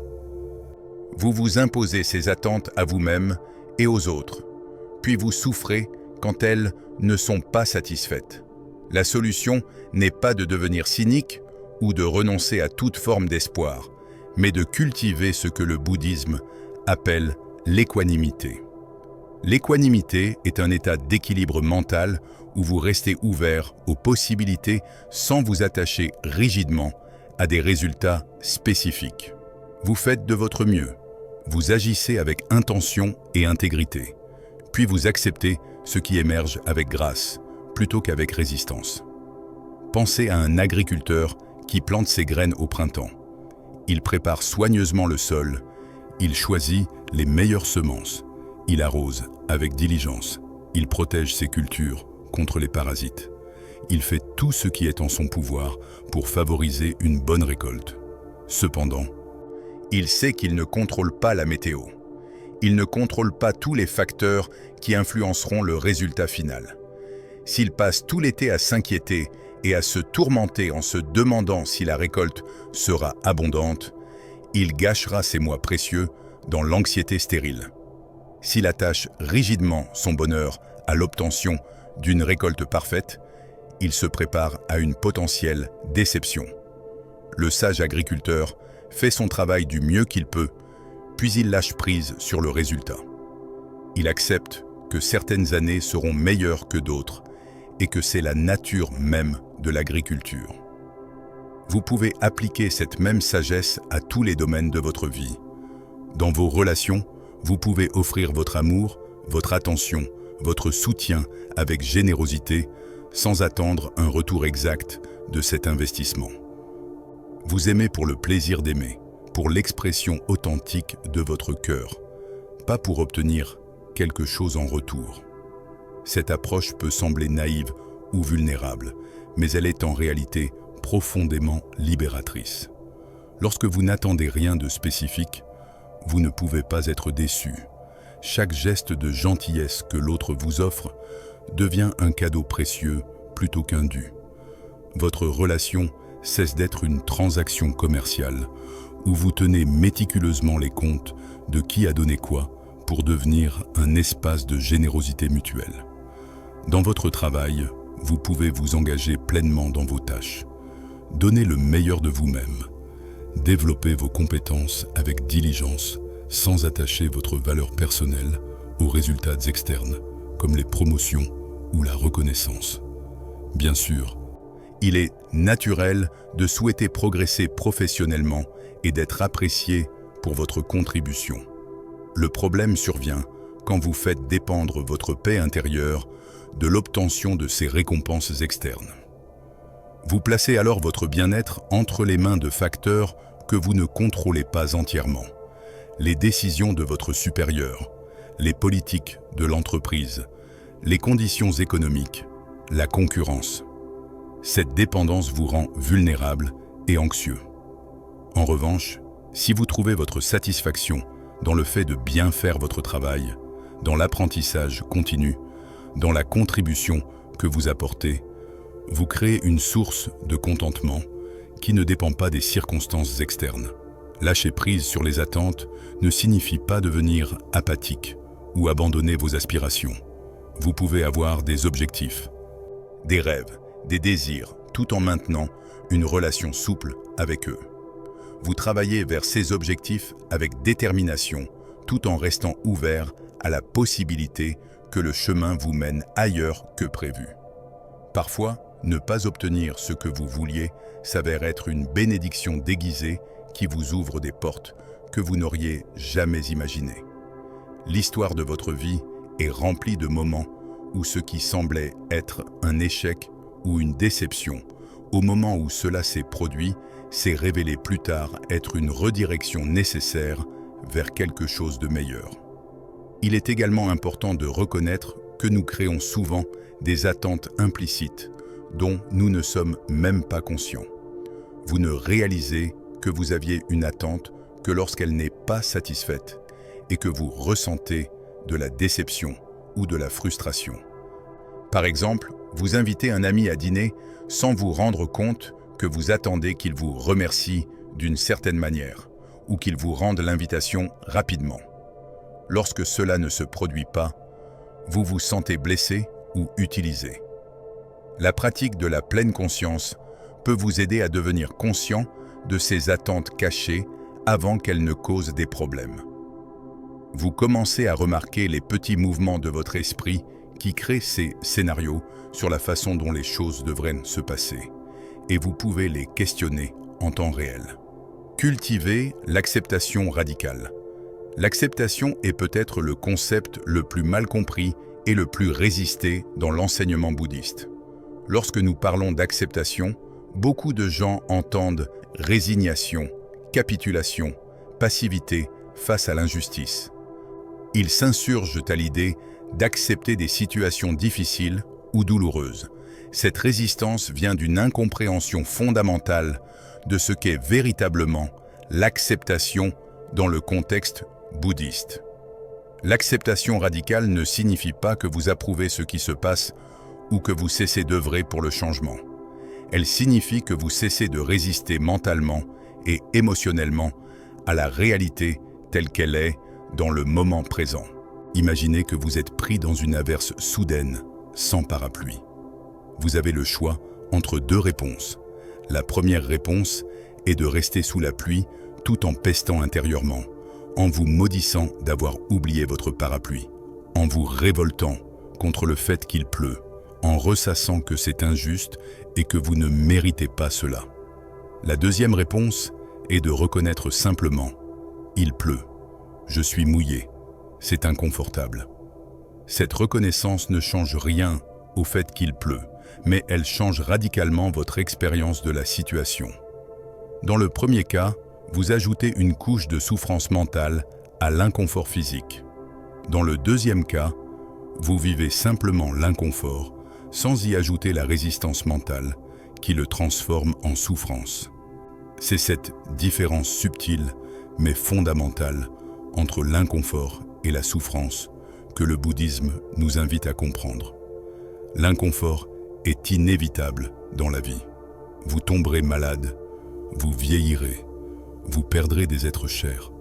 Vous vous imposez ces attentes à vous-même et aux autres, puis vous souffrez quand elles ne sont pas satisfaites. La solution n'est pas de devenir cynique ou de renoncer à toute forme d'espoir, mais de cultiver ce que le bouddhisme appelle l'équanimité. L'équanimité est un état d'équilibre mental où vous restez ouvert aux possibilités sans vous attacher rigidement à des résultats spécifiques. Vous faites de votre mieux, vous agissez avec intention et intégrité, puis vous acceptez ce qui émerge avec grâce, plutôt qu'avec résistance. Pensez à un agriculteur qui plante ses graines au printemps. Il prépare soigneusement le sol, il choisit les meilleures semences, il arrose avec diligence, il protège ses cultures contre les parasites. Il fait tout ce qui est en son pouvoir pour favoriser une bonne récolte. Cependant, il sait qu'il ne contrôle pas la météo. Il ne contrôle pas tous les facteurs qui influenceront le résultat final. S'il passe tout l'été à s'inquiéter et à se tourmenter en se demandant si la récolte sera abondante, il gâchera ses mois précieux dans l'anxiété stérile. S'il attache rigidement son bonheur à l'obtention d'une récolte parfaite, il se prépare à une potentielle déception. Le sage agriculteur fait son travail du mieux qu'il peut, puis il lâche prise sur le résultat. Il accepte que certaines années seront meilleures que d'autres et que c'est la nature même de l'agriculture. Vous pouvez appliquer cette même sagesse à tous les domaines de votre vie. Dans vos relations, vous pouvez offrir votre amour, votre attention, votre soutien avec générosité, sans attendre un retour exact de cet investissement. Vous aimez pour le plaisir d'aimer, pour l'expression authentique de votre cœur, pas pour obtenir quelque chose en retour. Cette approche peut sembler naïve ou vulnérable, mais elle est en réalité profondément libératrice. Lorsque vous n'attendez rien de spécifique, vous ne pouvez pas être déçu. Chaque geste de gentillesse que l'autre vous offre devient un cadeau précieux plutôt qu'un dû. Votre relation cesse d'être une transaction commerciale où vous tenez méticuleusement les comptes de qui a donné quoi pour devenir un espace de générosité mutuelle. Dans votre travail, vous pouvez vous engager pleinement dans vos tâches. Donnez le meilleur de vous-même. Développez vos compétences avec diligence sans attacher votre valeur personnelle aux résultats externes, comme les promotions ou la reconnaissance. Bien sûr, il est naturel de souhaiter progresser professionnellement et d'être apprécié pour votre contribution. Le problème survient quand vous faites dépendre votre paix intérieure de l'obtention de ces récompenses externes. Vous placez alors votre bien-être entre les mains de facteurs que vous ne contrôlez pas entièrement. Les décisions de votre supérieur, les politiques de l'entreprise, les conditions économiques, la concurrence. Cette dépendance vous rend vulnérable et anxieux. En revanche, si vous trouvez votre satisfaction dans le fait de bien faire votre travail, dans l'apprentissage continu, dans la contribution que vous apportez, vous créez une source de contentement qui ne dépend pas des circonstances externes. Lâcher prise sur les attentes ne signifie pas devenir apathique ou abandonner vos aspirations. Vous pouvez avoir des objectifs, des rêves, des désirs, tout en maintenant une relation souple avec eux. vous travaillez vers ces objectifs avec détermination, tout en restant ouvert à la possibilité que le chemin vous mène ailleurs que prévu. Parfois, ne pas obtenir ce que vous vouliez s'avère être une bénédiction déguisée qui vous ouvre des portes que vous n'auriez jamais imaginées. L'histoire de votre vie est remplie de moments où ce qui semblait être un échec ou une déception, au moment où cela s'est produit, s'est révélé plus tard être une redirection nécessaire vers quelque chose de meilleur. Il est également important de reconnaître que nous créons souvent des attentes implicites dont nous ne sommes même pas conscients. Vous ne réalisez que vous aviez une attente que lorsqu'elle n'est pas satisfaite et que vous ressentez de la déception ou de la frustration. Par exemple, vous invitez un ami à dîner sans vous rendre compte que vous attendez qu'il vous remercie d'une certaine manière ou qu'il vous rende l'invitation rapidement. Lorsque cela ne se produit pas, vous vous sentez blessé ou utilisé. La pratique de la pleine conscience peut vous aider à devenir conscient de ces attentes cachées avant qu'elles ne causent des problèmes. Vous commencez à remarquer les petits mouvements de votre esprit qui créent ces scénarios sur la façon dont les choses devraient se passer, et vous pouvez les questionner en temps réel. Cultivez l'acceptation radicale. L'acceptation est peut-être le concept le plus mal compris et le plus résisté dans l'enseignement bouddhiste. Lorsque nous parlons d'acceptation, beaucoup de gens entendent résignation, capitulation, passivité face à l'injustice. Ils s'insurgent à l'idée d'accepter des situations difficiles ou douloureuses. Cette résistance vient d'une incompréhension fondamentale de ce qu'est véritablement l'acceptation dans le contexte bouddhiste. L'acceptation radicale ne signifie pas que vous approuvez ce qui se passe ou que vous cessez d'œuvrer pour le changement. Elle signifie que vous cessez de résister mentalement et émotionnellement à la réalité telle qu'elle est dans le moment présent. Imaginez que vous êtes pris dans une averse soudaine, sans parapluie. Vous avez le choix entre deux réponses. La première réponse est de rester sous la pluie tout en pestant intérieurement, en vous maudissant d'avoir oublié votre parapluie, en vous révoltant contre le fait qu'il pleut, en ressassant que c'est injuste et que vous ne méritez pas cela. La deuxième réponse est de reconnaître simplement « Il pleut, je suis mouillé, c'est inconfortable ». Cette reconnaissance ne change rien au fait qu'il pleut, mais elle change radicalement votre expérience de la situation. Dans le premier cas, vous ajoutez une couche de souffrance mentale à l'inconfort physique. Dans le deuxième cas, vous vivez simplement l'inconfort sans y ajouter la résistance mentale qui le transforme en souffrance. C'est cette différence subtile mais fondamentale entre l'inconfort et la souffrance que le bouddhisme nous invite à comprendre. L'inconfort est inévitable dans la vie. Vous tomberez malade, vous vieillirez, vous perdrez des êtres chers,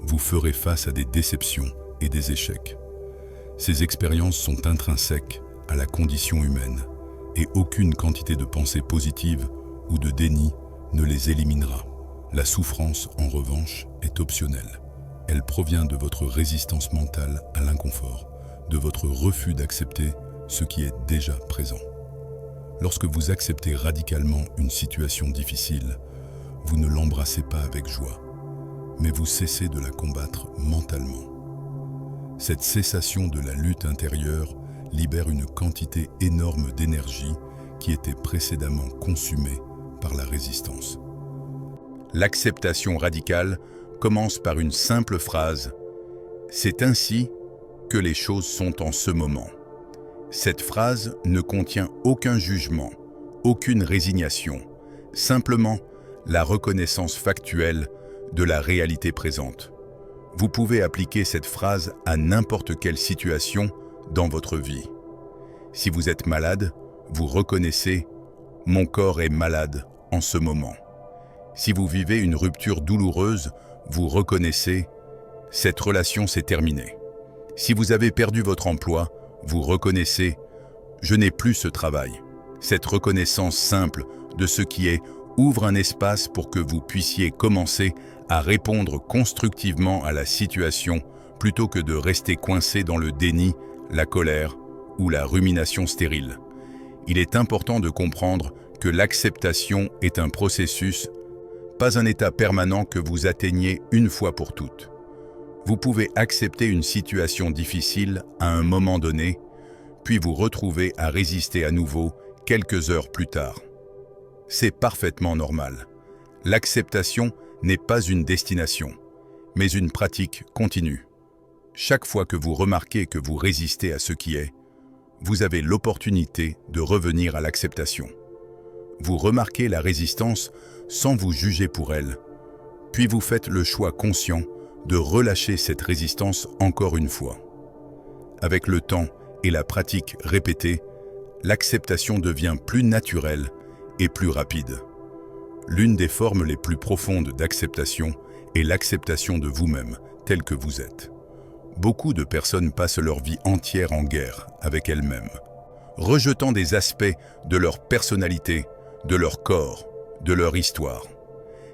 vous ferez face à des déceptions et des échecs. Ces expériences sont intrinsèques à la condition humaine et aucune quantité de pensée positive ou de déni ne les éliminera. La souffrance, en revanche, est optionnelle. Elle provient de votre résistance mentale à l'inconfort, de votre refus d'accepter ce qui est déjà présent. Lorsque vous acceptez radicalement une situation difficile, vous ne l'embrassez pas avec joie, mais vous cessez de la combattre mentalement. Cette cessation de la lutte intérieure libère une quantité énorme d'énergie qui était précédemment consumée par la résistance. L'acceptation radicale commence par une simple phrase « C'est ainsi que les choses sont en ce moment ». Cette phrase ne contient aucun jugement, aucune résignation, simplement la reconnaissance factuelle de la réalité présente. Vous pouvez appliquer cette phrase à n'importe quelle situation dans votre vie. Si vous êtes malade, vous reconnaissez « Mon corps est malade en ce moment ». Si vous vivez une rupture douloureuse, vous reconnaissez « Cette relation s'est terminée ». Si vous avez perdu votre emploi, vous reconnaissez « Je n'ai plus ce travail ». Cette reconnaissance simple de ce qui est ouvre un espace pour que vous puissiez commencer à répondre constructivement à la situation plutôt que de rester coincé dans le déni, la colère ou la rumination stérile. Il est important de comprendre que l'acceptation est un processus, pas un état permanent que vous atteignez une fois pour toutes. Vous pouvez accepter une situation difficile à un moment donné, puis vous retrouver à résister à nouveau quelques heures plus tard. C'est parfaitement normal. L'acceptation n'est pas une destination, mais une pratique continue. Chaque fois que vous remarquez que vous résistez à ce qui est, vous avez l'opportunité de revenir à l'acceptation. Vous remarquez la résistance sans vous juger pour elle, puis vous faites le choix conscient de relâcher cette résistance encore une fois. Avec le temps et la pratique répétée, l'acceptation devient plus naturelle et plus rapide. L'une des formes les plus profondes d'acceptation est l'acceptation de vous-même, tel que vous êtes. Beaucoup de personnes passent leur vie entière en guerre avec elles-mêmes, rejetant des aspects de leur personnalité, de leur corps, de leur histoire.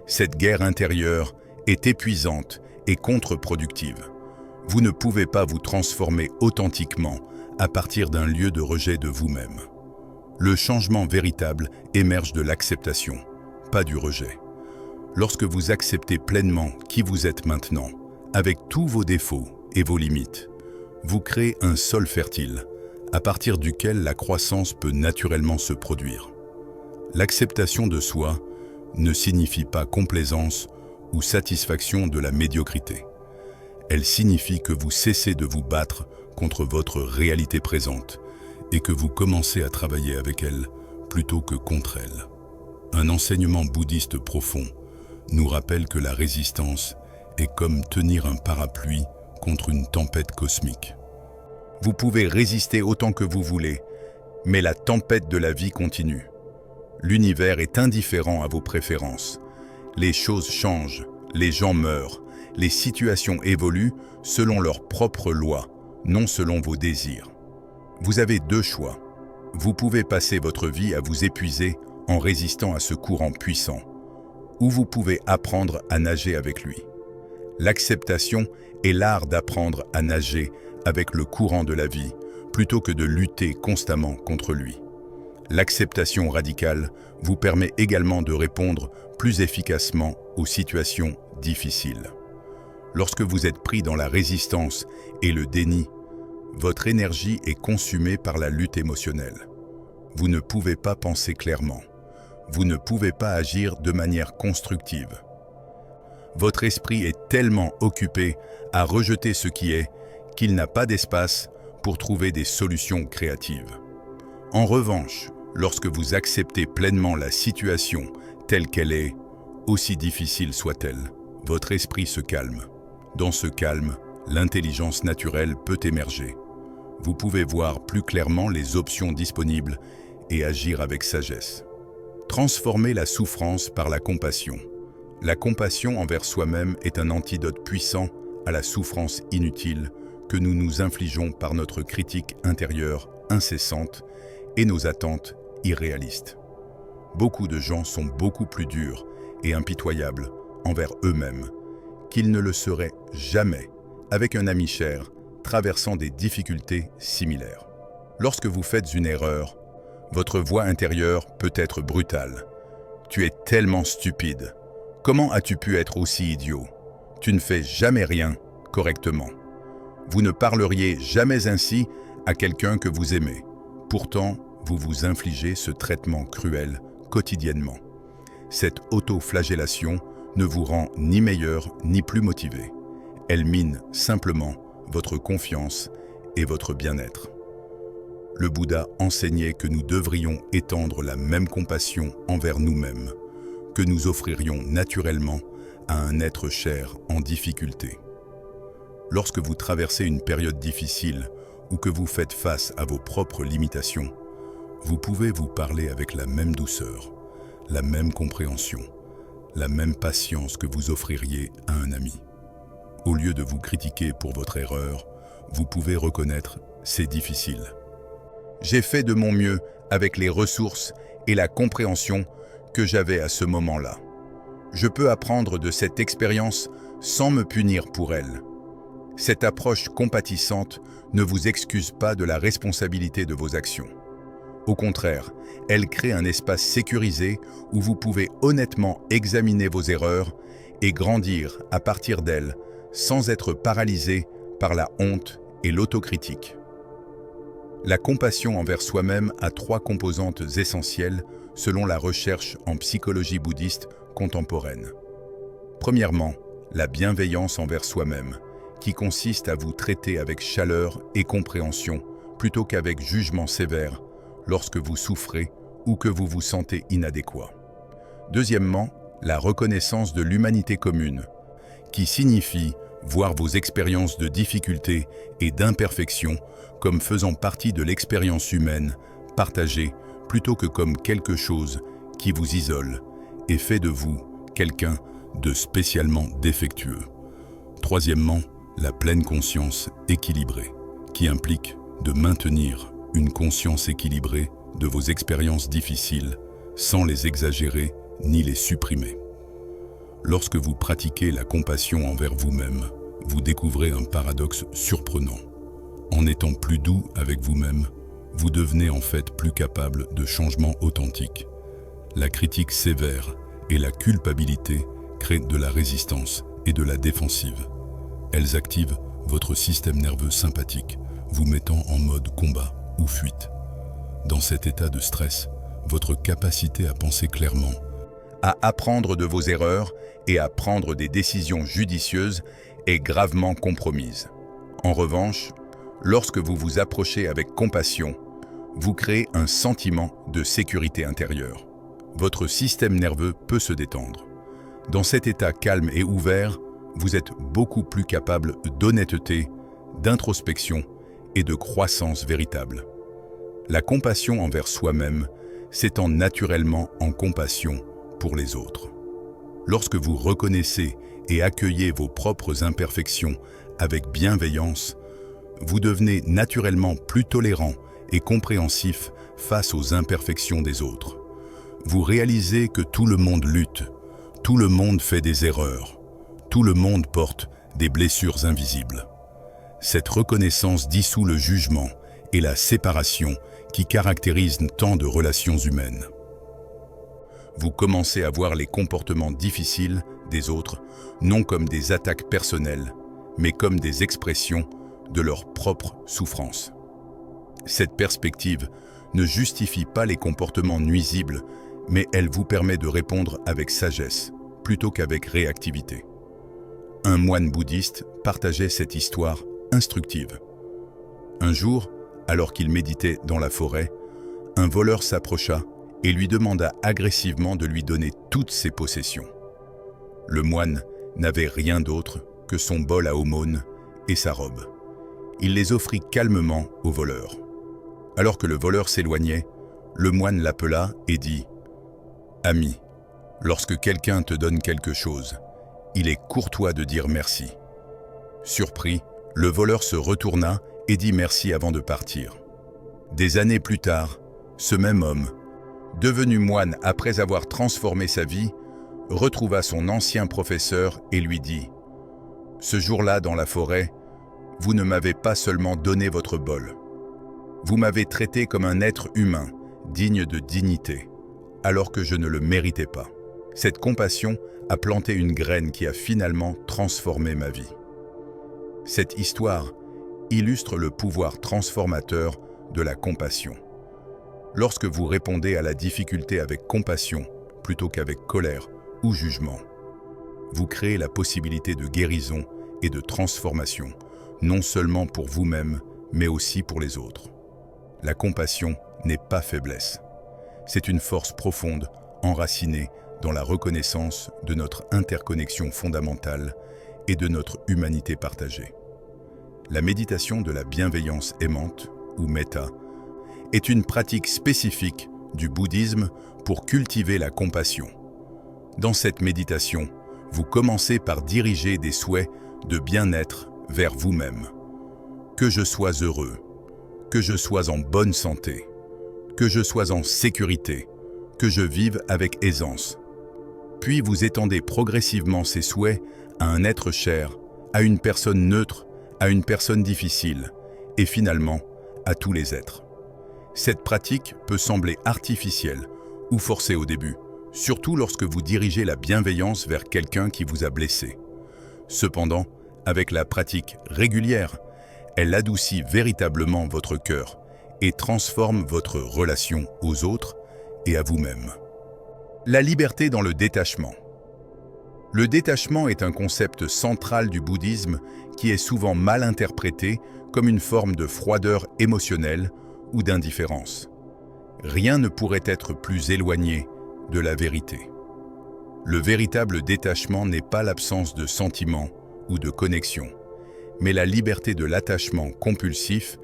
Cette guerre intérieure est épuisante et contre-productive. Vous ne pouvez pas vous transformer authentiquement à partir d'un lieu de rejet de vous-même. Le changement véritable émerge de l'acceptation, pas du rejet. Lorsque vous acceptez pleinement qui vous êtes maintenant, avec tous vos défauts et vos limites, vous créez un sol fertile, à partir duquel la croissance peut naturellement se produire. L'acceptation de soi ne signifie pas complaisance ou satisfaction de la médiocrité. Elle signifie que vous cessez de vous battre contre votre réalité présente et que vous commencez à travailler avec elle plutôt que contre elle. Un enseignement bouddhiste profond nous rappelle que la résistance est comme tenir un parapluie contre une tempête cosmique. Vous pouvez résister autant que vous voulez, mais la tempête de la vie continue. L'univers est indifférent à vos préférences. Les choses changent, les gens meurent, les situations évoluent selon leurs propres lois, non selon vos désirs. Vous avez deux choix. Vous pouvez passer votre vie à vous épuiser en résistant à ce courant puissant, ou vous pouvez apprendre à nager avec lui. L'acceptation est l'art d'apprendre à nager avec le courant de la vie, plutôt que de lutter constamment contre lui. L'acceptation radicale vous permet également de répondre plus efficacement aux situations difficiles. Lorsque vous êtes pris dans la résistance et le déni, votre énergie est consumée par la lutte émotionnelle. Vous ne pouvez pas penser clairement. Vous ne pouvez pas agir de manière constructive. Votre esprit est tellement occupé à rejeter ce qui est qu'il n'a pas d'espace pour trouver des solutions créatives. En revanche, lorsque vous acceptez pleinement la situation telle qu'elle est, aussi difficile soit-elle, votre esprit se calme. Dans ce calme, l'intelligence naturelle peut émerger. Vous pouvez voir plus clairement les options disponibles et agir avec sagesse. Transformez la souffrance par la compassion. La compassion envers soi-même est un antidote puissant à la souffrance inutile que nous nous infligeons par notre critique intérieure incessante et nos attentes irréalistes. Beaucoup de gens sont beaucoup plus durs et impitoyables envers eux-mêmes qu'ils ne le seraient jamais avec un ami cher traversant des difficultés similaires. Lorsque vous faites une erreur, votre voix intérieure peut être brutale. « Tu es tellement stupide. Comment as-tu pu être aussi idiot? Tu ne fais jamais rien correctement. » Vous ne parleriez jamais ainsi à quelqu'un que vous aimez. Pourtant, vous vous infligez ce traitement cruel quotidiennement. Cette auto-flagellation ne vous rend ni meilleur ni plus motivé. Elle mine simplement votre confiance et votre bien-être. Le Bouddha enseignait que nous devrions étendre la même compassion envers nous-mêmes, que nous offririons naturellement à un être cher en difficulté. Lorsque vous traversez une période difficile ou que vous faites face à vos propres limitations, vous pouvez vous parler avec la même douceur, la même compréhension, la même patience que vous offririez à un ami. Au lieu de vous critiquer pour votre erreur, vous pouvez reconnaître « c'est difficile ». J'ai fait de mon mieux avec les ressources et la compréhension que j'avais à ce moment-là. Je peux apprendre de cette expérience sans me punir pour elle. Cette approche compatissante ne vous excuse pas de la responsabilité de vos actions. Au contraire, elle crée un espace sécurisé où vous pouvez honnêtement examiner vos erreurs et grandir à partir d'elles sans être paralysé par la honte et l'autocritique. La compassion envers soi-même a 3 composantes essentielles selon la recherche en psychologie bouddhiste contemporaine. Premièrement, la bienveillance envers soi-même, qui consiste à vous traiter avec chaleur et compréhension plutôt qu'avec jugement sévère lorsque vous souffrez ou que vous vous sentez inadéquat. Deuxièmement, la reconnaissance de l'humanité commune, qui signifie voir vos expériences de difficultés et d'imperfection comme faisant partie de l'expérience humaine partagée plutôt que comme quelque chose qui vous isole et fait de vous quelqu'un de spécialement défectueux. Troisièmement, la pleine conscience équilibrée, qui implique de maintenir une conscience équilibrée de vos expériences difficiles sans les exagérer ni les supprimer. Lorsque vous pratiquez la compassion envers vous-même, vous découvrez un paradoxe surprenant. En étant plus doux avec vous-même, vous devenez en fait plus capable de changements authentiques. La critique sévère et la culpabilité créent de la résistance et de la défensive. Elles activent votre système nerveux sympathique, vous mettant en mode combat ou fuite. Dans cet état de stress, votre capacité à penser clairement, à apprendre de vos erreurs et à prendre des décisions judicieuses est gravement compromise. En revanche, lorsque vous vous approchez avec compassion, vous créez un sentiment de sécurité intérieure. Votre système nerveux peut se détendre. Dans cet état calme et ouvert, vous êtes beaucoup plus capable d'honnêteté, d'introspection et de croissance véritable. La compassion envers soi-même s'étend naturellement en compassion pour les autres. Lorsque vous reconnaissez et accueillez vos propres imperfections avec bienveillance, vous devenez naturellement plus tolérant et compréhensif face aux imperfections des autres. Vous réalisez que tout le monde lutte, tout le monde fait des erreurs, tout le monde porte des blessures invisibles. Cette reconnaissance dissout le jugement et la séparation qui caractérisent tant de relations humaines. Vous commencez à voir les comportements difficiles des autres non comme des attaques personnelles, mais comme des expressions de leur propre souffrance. Cette perspective ne justifie pas les comportements nuisibles, mais elle vous permet de répondre avec sagesse plutôt qu'avec réactivité. Un moine bouddhiste partageait cette histoire instructive. Un jour, alors qu'il méditait dans la forêt, un voleur s'approcha et lui demanda agressivement de lui donner toutes ses possessions. Le moine n'avait rien d'autre que son bol à aumône et sa robe. Il les offrit calmement au voleur. Alors que le voleur s'éloignait, le moine l'appela et dit « Ami, lorsque quelqu'un te donne quelque chose, il est courtois de dire merci. » Surpris, le voleur se retourna et dit merci avant de partir. Des années plus tard, ce même homme, devenu moine après avoir transformé sa vie, retrouva son ancien professeur et lui dit « Ce jour-là dans la forêt, vous ne m'avez pas seulement donné votre bol. Vous m'avez traité comme un être humain, digne de dignité, alors que je ne le méritais pas. Cette compassion a planté une graine qui a finalement transformé ma vie. » Cette histoire illustre le pouvoir transformateur de la compassion. Lorsque vous répondez à la difficulté avec compassion plutôt qu'avec colère ou jugement, vous créez la possibilité de guérison et de transformation, non seulement pour vous-même, mais aussi pour les autres. La compassion n'est pas faiblesse. C'est une force profonde, enracinée dans la reconnaissance de notre interconnexion fondamentale et de notre humanité partagée. La méditation de la bienveillance aimante, ou metta, est une pratique spécifique du bouddhisme pour cultiver la compassion. Dans cette méditation, vous commencez par diriger des souhaits de bien-être vers vous-même. Que je sois heureux, que je sois en bonne santé, que je sois en sécurité, que je vive avec aisance. Puis vous étendez progressivement ces souhaits à un être cher, à une personne neutre, à une personne difficile, et finalement à tous les êtres. Cette pratique peut sembler artificielle ou forcée au début, surtout lorsque vous dirigez la bienveillance vers quelqu'un qui vous a blessé. Cependant, avec la pratique régulière, elle adoucit véritablement votre cœur et transforme votre relation aux autres et à vous-même. La liberté dans le détachement. Le détachement est un concept central du bouddhisme qui est souvent mal interprété comme une forme de froideur émotionnelle ou d'indifférence. Rien ne pourrait être plus éloigné de la vérité. Le véritable détachement n'est pas l'absence de sentiments ou de connexion, mais la liberté de l'attachement compulsif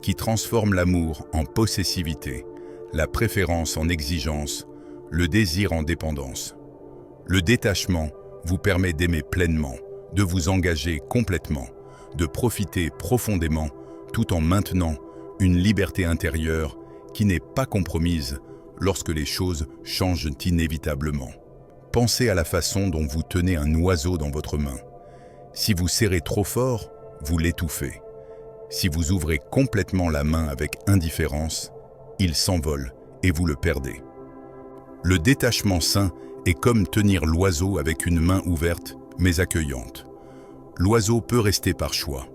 qui transforme l'amour en possessivité, la préférence en exigence, le désir en dépendance. Le détachement vous permet d'aimer pleinement, de vous engager complètement, de profiter profondément, tout en maintenant une liberté intérieure qui n'est pas compromise lorsque les choses changent inévitablement. Pensez à la façon dont vous tenez un oiseau dans votre main. Si vous serrez trop fort, vous l'étouffez. Si vous ouvrez complètement la main avec indifférence, il s'envole et vous le perdez. Le détachement sain est comme tenir l'oiseau avec une main ouverte mais accueillante. L'oiseau peut rester par choix,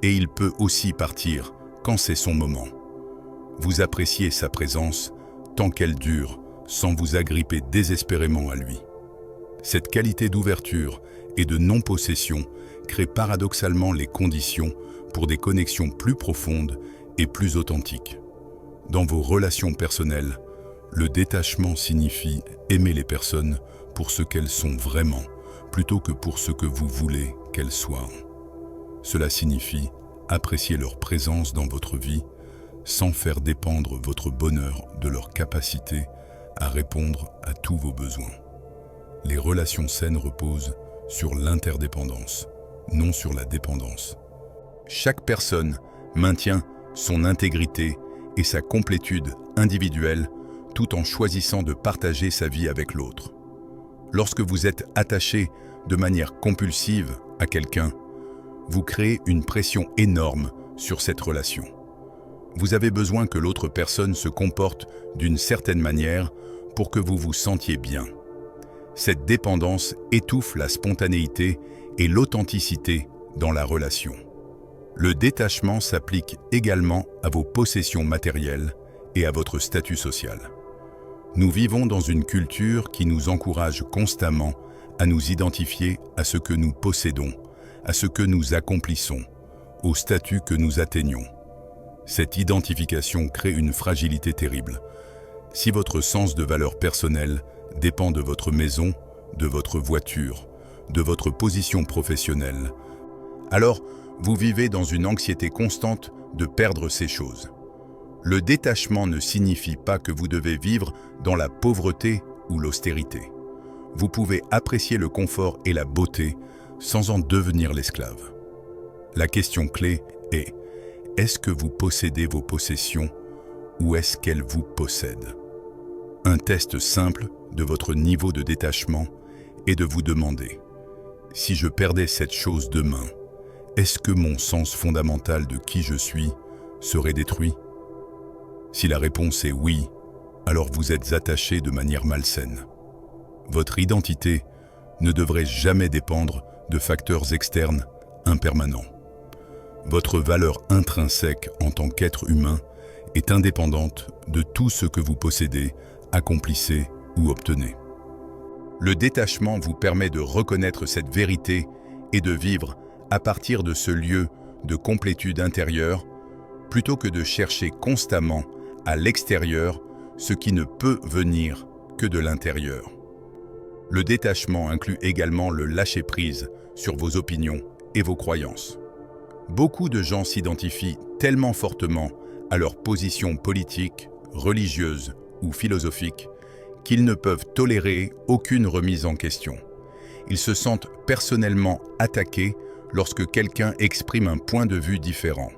et il peut aussi partir quand c'est son moment. Vous appréciez sa présence tant qu'elle dure, sans vous agripper désespérément à lui. Cette qualité d'ouverture et de non-possession crée paradoxalement les conditions pour des connexions plus profondes et plus authentiques. Dans vos relations personnelles, le détachement signifie aimer les personnes pour ce qu'elles sont vraiment, plutôt que pour ce que vous voulez qu'elles soient. Cela signifie apprécier leur présence dans votre vie sans faire dépendre votre bonheur de leur capacité à répondre à tous vos besoins. Les relations saines reposent sur l'interdépendance, non sur la dépendance. Chaque personne maintient son intégrité et sa complétude individuelle tout en choisissant de partager sa vie avec l'autre. Lorsque vous êtes attaché de manière compulsive à quelqu'un, vous créez une pression énorme sur cette relation. Vous avez besoin que l'autre personne se comporte d'une certaine manière pour que vous vous sentiez bien. Cette dépendance étouffe la spontanéité et l'authenticité dans la relation. Le détachement s'applique également à vos possessions matérielles et à votre statut social. Nous vivons dans une culture qui nous encourage constamment à nous identifier à ce que nous possédons, à ce que nous accomplissons, au statut que nous atteignons. Cette identification crée une fragilité terrible. Si votre sens de valeur personnelle dépend de votre maison, de votre voiture, de votre position professionnelle, alors vous vivez dans une anxiété constante de perdre ces choses. Le détachement ne signifie pas que vous devez vivre dans la pauvreté ou l'austérité. Vous pouvez apprécier le confort et la beauté sans en devenir l'esclave. La question clé est: est-ce que vous possédez vos possessions ou est-ce qu'elles vous possèdent? Un test simple de votre niveau de détachement est de vous demander: si je perdais cette chose demain, est-ce que mon sens fondamental de qui je suis serait détruit? Si la réponse est oui, alors vous êtes attaché de manière malsaine. Votre identité ne devrait jamais dépendre de facteurs externes impermanents. Votre valeur intrinsèque en tant qu'être humain est indépendante de tout ce que vous possédez, accomplissez ou obtenez. Le détachement vous permet de reconnaître cette vérité et de vivre à partir de ce lieu de complétude intérieure, plutôt que de chercher constamment à l'extérieur ce qui ne peut venir que de l'intérieur. Le détachement inclut également le lâcher-prise sur vos opinions et vos croyances. Beaucoup de gens s'identifient tellement fortement à leur position politique, religieuse ou philosophique qu'ils ne peuvent tolérer aucune remise en question. Ils se sentent personnellement attaqués lorsque quelqu'un exprime un point de vue différent.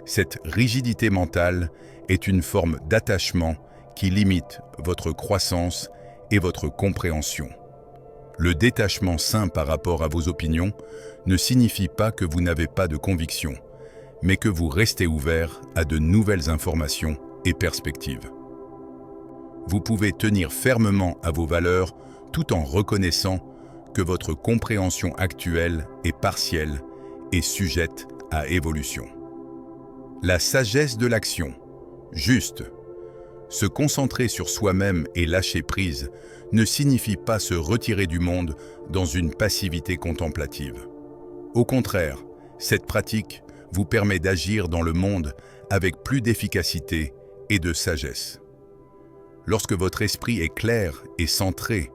Cette rigidité mentale est une forme d'attachement qui limitent votre croissance et votre compréhension. Le détachement sain par rapport à vos opinions ne signifie pas que vous n'avez pas de conviction, mais que vous restez ouvert à de nouvelles informations et perspectives. Vous pouvez tenir fermement à vos valeurs tout en reconnaissant que votre compréhension actuelle est partielle et sujette à évolution. La sagesse de l'action. Juste. Se concentrer sur soi-même et lâcher prise ne signifie pas se retirer du monde dans une passivité contemplative. Au contraire, cette pratique vous permet d'agir dans le monde avec plus d'efficacité et de sagesse. Lorsque votre esprit est clair et centré,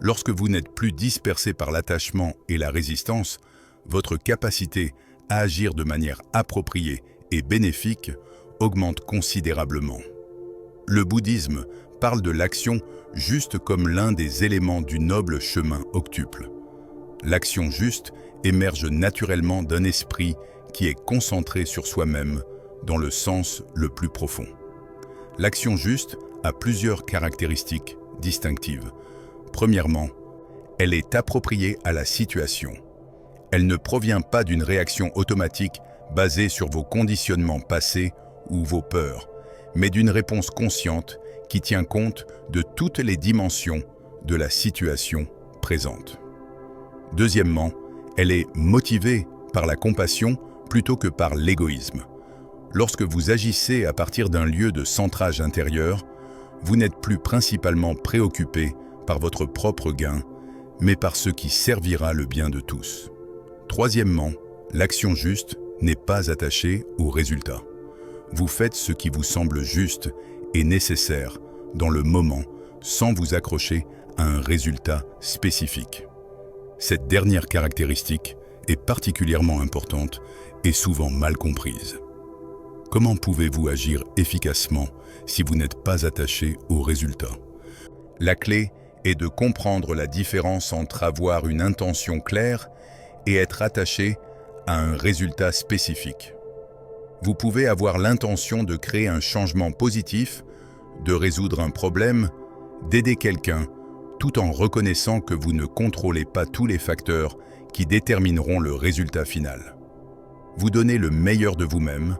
lorsque vous n'êtes plus dispersé par l'attachement et la résistance, votre capacité à agir de manière appropriée et bénéfique augmente considérablement. Le bouddhisme parle de l'action juste comme l'un des éléments du noble chemin octuple. L'action juste émerge naturellement d'un esprit qui est concentré sur soi-même dans le sens le plus profond. L'action juste a plusieurs caractéristiques distinctives. Premièrement, elle est appropriée à la situation. Elle ne provient pas d'une réaction automatique basée sur vos conditionnements passés ou vos peurs, mais d'une réponse consciente qui tient compte de toutes les dimensions de la situation présente. Deuxièmement, elle est motivée par la compassion plutôt que par l'égoïsme. Lorsque vous agissez à partir d'un lieu de centrage intérieur, vous n'êtes plus principalement préoccupé par votre propre gain, mais par ce qui servira le bien de tous. Troisièmement, l'action juste n'est pas attachée au résultat. Vous faites ce qui vous semble juste et nécessaire dans le moment sans vous accrocher à un résultat spécifique. Cette dernière caractéristique est particulièrement importante et souvent mal comprise. Comment pouvez-vous agir efficacement si vous n'êtes pas attaché au résultat? La clé est de comprendre la différence entre avoir une intention claire et être attaché à un résultat spécifique. Vous pouvez avoir l'intention de créer un changement positif, de résoudre un problème, d'aider quelqu'un, tout en reconnaissant que vous ne contrôlez pas tous les facteurs qui détermineront le résultat final. Vous donnez le meilleur de vous-même,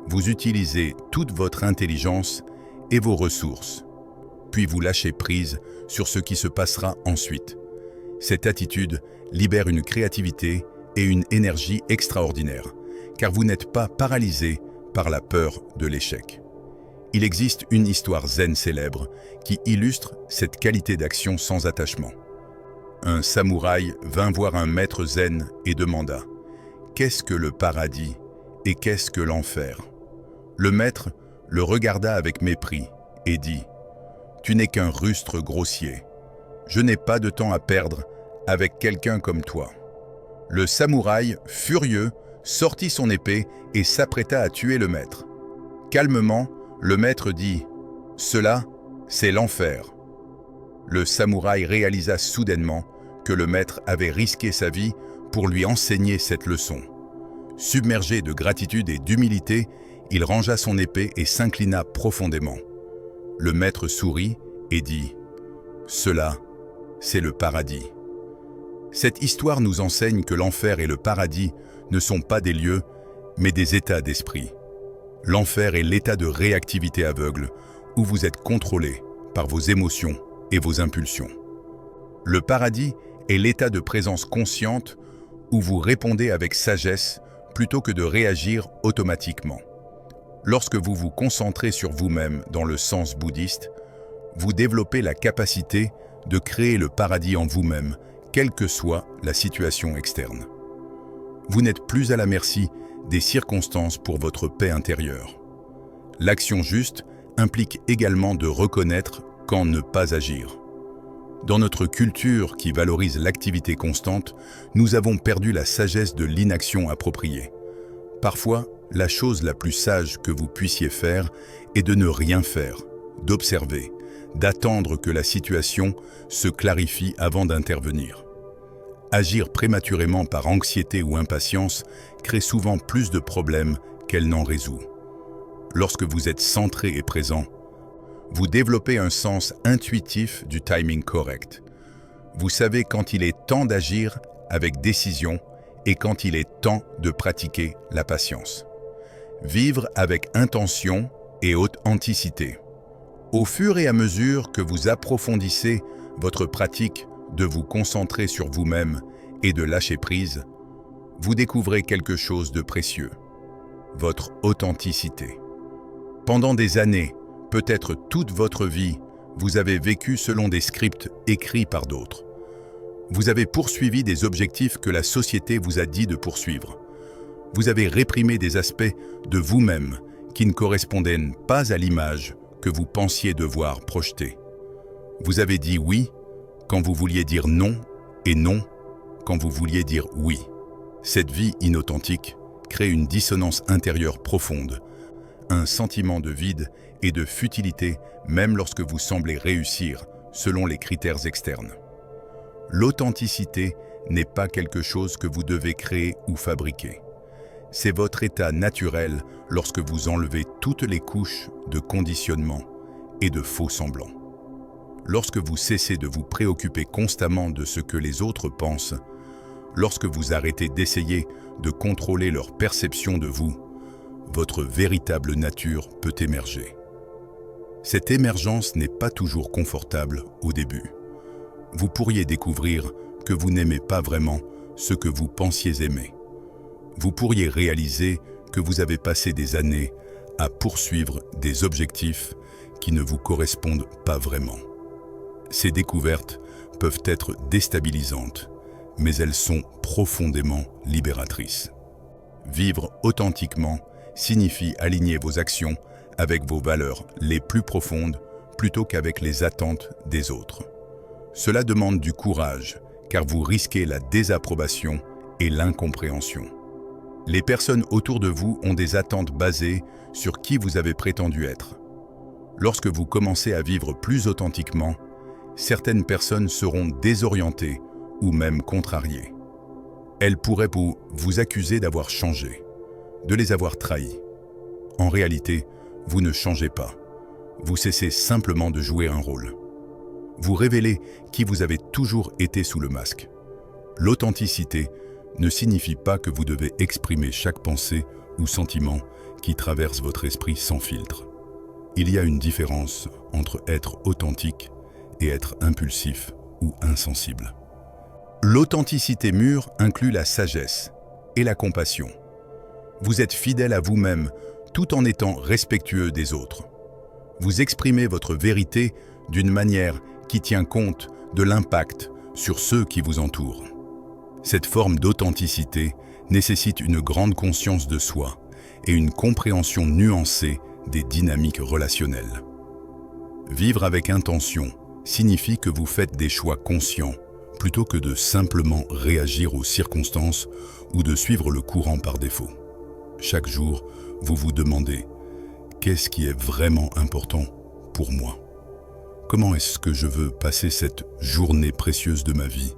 vous utilisez toute votre intelligence et vos ressources, puis vous lâchez prise sur ce qui se passera ensuite. Cette attitude libère une créativité et une énergie extraordinaires, car vous n'êtes pas paralysé par la peur de l'échec. Il existe une histoire zen célèbre qui illustre cette qualité d'action sans attachement. Un samouraï vint voir un maître zen et demanda « Qu'est-ce que le paradis et qu'est-ce que l'enfer ?» Le maître le regarda avec mépris et dit « Tu n'es qu'un rustre grossier. Je n'ai pas de temps à perdre avec quelqu'un comme toi. » Le samouraï, furieux, sortit son épée et s'apprêta à tuer le maître. Calmement, le maître dit « Cela, c'est l'enfer. » Le samouraï réalisa soudainement que le maître avait risqué sa vie pour lui enseigner cette leçon. Submergé de gratitude et d'humilité, il rangea son épée et s'inclina profondément. Le maître sourit et dit « Cela, c'est le paradis. » Cette histoire nous enseigne que l'enfer et le paradis ne sont pas des lieux, mais des états d'esprit. L'enfer est l'état de réactivité aveugle, où vous êtes contrôlé par vos émotions et vos impulsions. Le paradis est l'état de présence consciente, où vous répondez avec sagesse plutôt que de réagir automatiquement. Lorsque vous vous concentrez sur vous-même dans le sens bouddhiste, vous développez la capacité de créer le paradis en vous-même, quelle que soit la situation externe. Vous n'êtes plus à la merci des circonstances pour votre paix intérieure. L'action juste implique également de reconnaître quand ne pas agir. Dans notre culture qui valorise l'activité constante, nous avons perdu la sagesse de l'inaction appropriée. Parfois, la chose la plus sage que vous puissiez faire est de ne rien faire, d'observer, d'attendre que la situation se clarifie avant d'intervenir. Agir prématurément par anxiété ou impatience crée souvent plus de problèmes qu'elle n'en résout. Lorsque vous êtes centré et présent, Vous développez un sens intuitif du timing correct. Vous savez quand il est temps d'agir avec décision et quand il est temps de pratiquer la patience. Vivre avec intention et authenticité. Au fur et à mesure que vous approfondissez votre pratique de vous concentrer sur vous-même et de lâcher prise, vous découvrez quelque chose de précieux, votre authenticité. Pendant des années, peut-être toute votre vie, vous avez vécu selon des scripts écrits par d'autres. Vous avez poursuivi des objectifs que la société vous a dit de poursuivre. Vous avez réprimé des aspects de vous-même qui ne correspondaient pas à l'image que vous pensiez devoir projeter. Vous avez dit oui quand vous vouliez dire non et non quand vous vouliez dire oui. Cette vie inauthentique crée une dissonance intérieure profonde, un sentiment de vide et de futilité même lorsque vous semblez réussir selon les critères externes. L'authenticité n'est pas quelque chose que vous devez créer ou fabriquer. C'est votre état naturel lorsque vous enlevez toutes les couches de conditionnement et de faux semblants. Lorsque vous cessez de vous préoccuper constamment de ce que les autres pensent, lorsque vous arrêtez d'essayer de contrôler leur perception de vous, votre véritable nature peut émerger. Cette émergence n'est pas toujours confortable au début. Vous pourriez découvrir que vous n'aimez pas vraiment ce que vous pensiez aimer. Vous pourriez réaliser que vous avez passé des années à poursuivre des objectifs qui ne vous correspondent pas vraiment. Ces découvertes peuvent être déstabilisantes, mais elles sont profondément libératrices. Vivre authentiquement signifie aligner vos actions avec vos valeurs les plus profondes plutôt qu'avec les attentes des autres. Cela demande du courage, car vous risquez la désapprobation et l'incompréhension. Les personnes autour de vous ont des attentes basées sur qui vous avez prétendu être. Lorsque vous commencez à vivre plus authentiquement, certaines personnes seront désorientées ou même contrariées. Elles pourraient vous accuser d'avoir changé, de les avoir trahis. En réalité, vous ne changez pas. Vous cessez simplement de jouer un rôle. Vous révélez qui vous avez toujours été sous le masque. L'authenticité ne signifie pas que vous devez exprimer chaque pensée ou sentiment qui traverse votre esprit sans filtre. Il y a une différence entre être authentique et être impulsif ou insensible. L'authenticité mûre inclut la sagesse et la compassion. Vous êtes fidèle à vous-même tout en étant respectueux des autres. Vous exprimez votre vérité d'une manière qui tient compte de l'impact sur ceux qui vous entourent. Cette forme d'authenticité nécessite une grande conscience de soi et une compréhension nuancée des dynamiques relationnelles. Vivre avec intention signifie que vous faites des choix conscients plutôt que de simplement réagir aux circonstances ou de suivre le courant par défaut. Chaque jour, vous vous demandez « Qu'est-ce qui est vraiment important pour moi ? Comment est-ce que je veux passer cette journée précieuse de ma vie ?»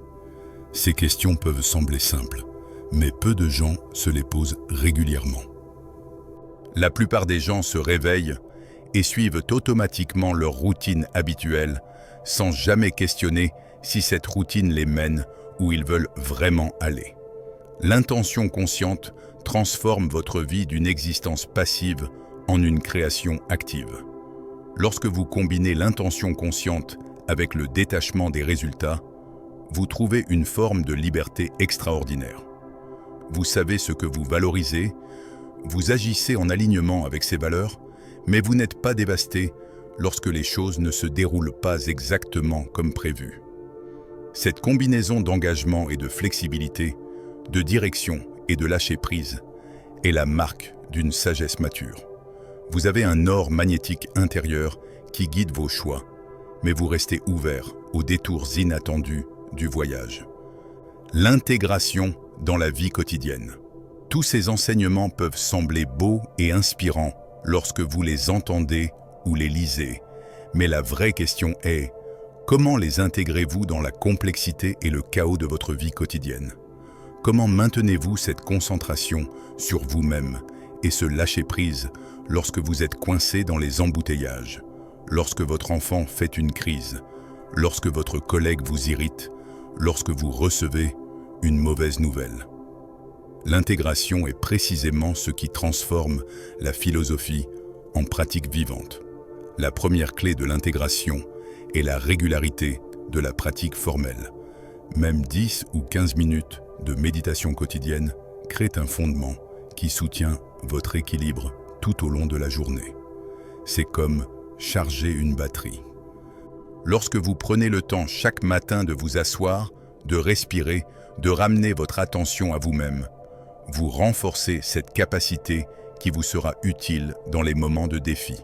Ces questions peuvent sembler simples, mais peu de gens se les posent régulièrement. La plupart des gens se réveillent et suivent automatiquement leur routine habituelle sans jamais questionner si cette routine les mène où ils veulent vraiment aller. L'intention consciente transforme votre vie d'une existence passive en une création active. Lorsque vous combinez l'intention consciente avec le détachement des résultats, vous trouvez une forme de liberté extraordinaire. Vous savez ce que vous valorisez, vous agissez en alignement avec ces valeurs, mais vous n'êtes pas dévasté lorsque les choses ne se déroulent pas exactement comme prévu. Cette combinaison d'engagement et de flexibilité, de direction et de lâcher prise est la marque d'une sagesse mature. Vous avez un or magnétique intérieur qui guide vos choix, mais vous restez ouvert aux détours inattendus du voyage. L'intégration dans la vie quotidienne. Tous ces enseignements peuvent sembler beaux et inspirants lorsque vous les entendez ou les lisez, mais la vraie question est, comment les intégrez-vous dans la complexité et le chaos de votre vie quotidienne ? Comment maintenez-vous cette concentration sur vous-même et ce lâcher-prise lorsque vous êtes coincé dans les embouteillages, lorsque votre enfant fait une crise, lorsque votre collègue vous irrite, lorsque vous recevez une mauvaise nouvelle. L'intégration est précisément ce qui transforme la philosophie en pratique vivante. La première clé de l'intégration est la régularité de la pratique formelle. Même 10 ou 15 minutes de méditation quotidienne créent un fondement qui soutient votre équilibre tout au long de la journée. C'est comme charger une batterie. Lorsque vous prenez le temps chaque matin de vous asseoir, de respirer, de ramener votre attention à vous-même, vous renforcez cette capacité qui vous sera utile dans les moments de défi.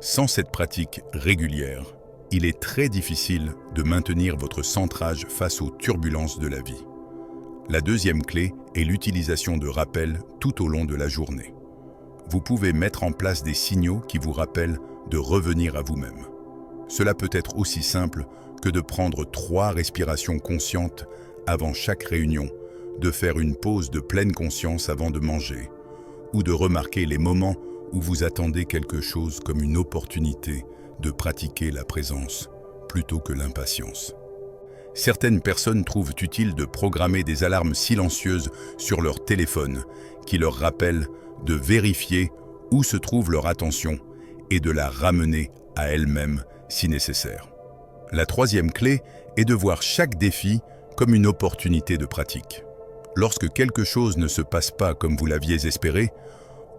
Sans cette pratique régulière, il est très difficile de maintenir votre centrage face aux turbulences de la vie. La deuxième clé est l'utilisation de rappels tout au long de la journée. Vous pouvez mettre en place des signaux qui vous rappellent de revenir à vous-même. Cela peut être aussi simple que de prendre 3 respirations conscientes avant chaque réunion, de faire une pause de pleine conscience avant de manger, ou de remarquer les moments où vous attendez quelque chose comme une opportunité de pratiquer la présence plutôt que l'impatience. Certaines personnes trouvent utile de programmer des alarmes silencieuses sur leur téléphone qui leur rappellent de vérifier où se trouve leur attention et de la ramener à elle-même si nécessaire. La troisième clé est de voir chaque défi comme une opportunité de pratique. Lorsque quelque chose ne se passe pas comme vous l'aviez espéré,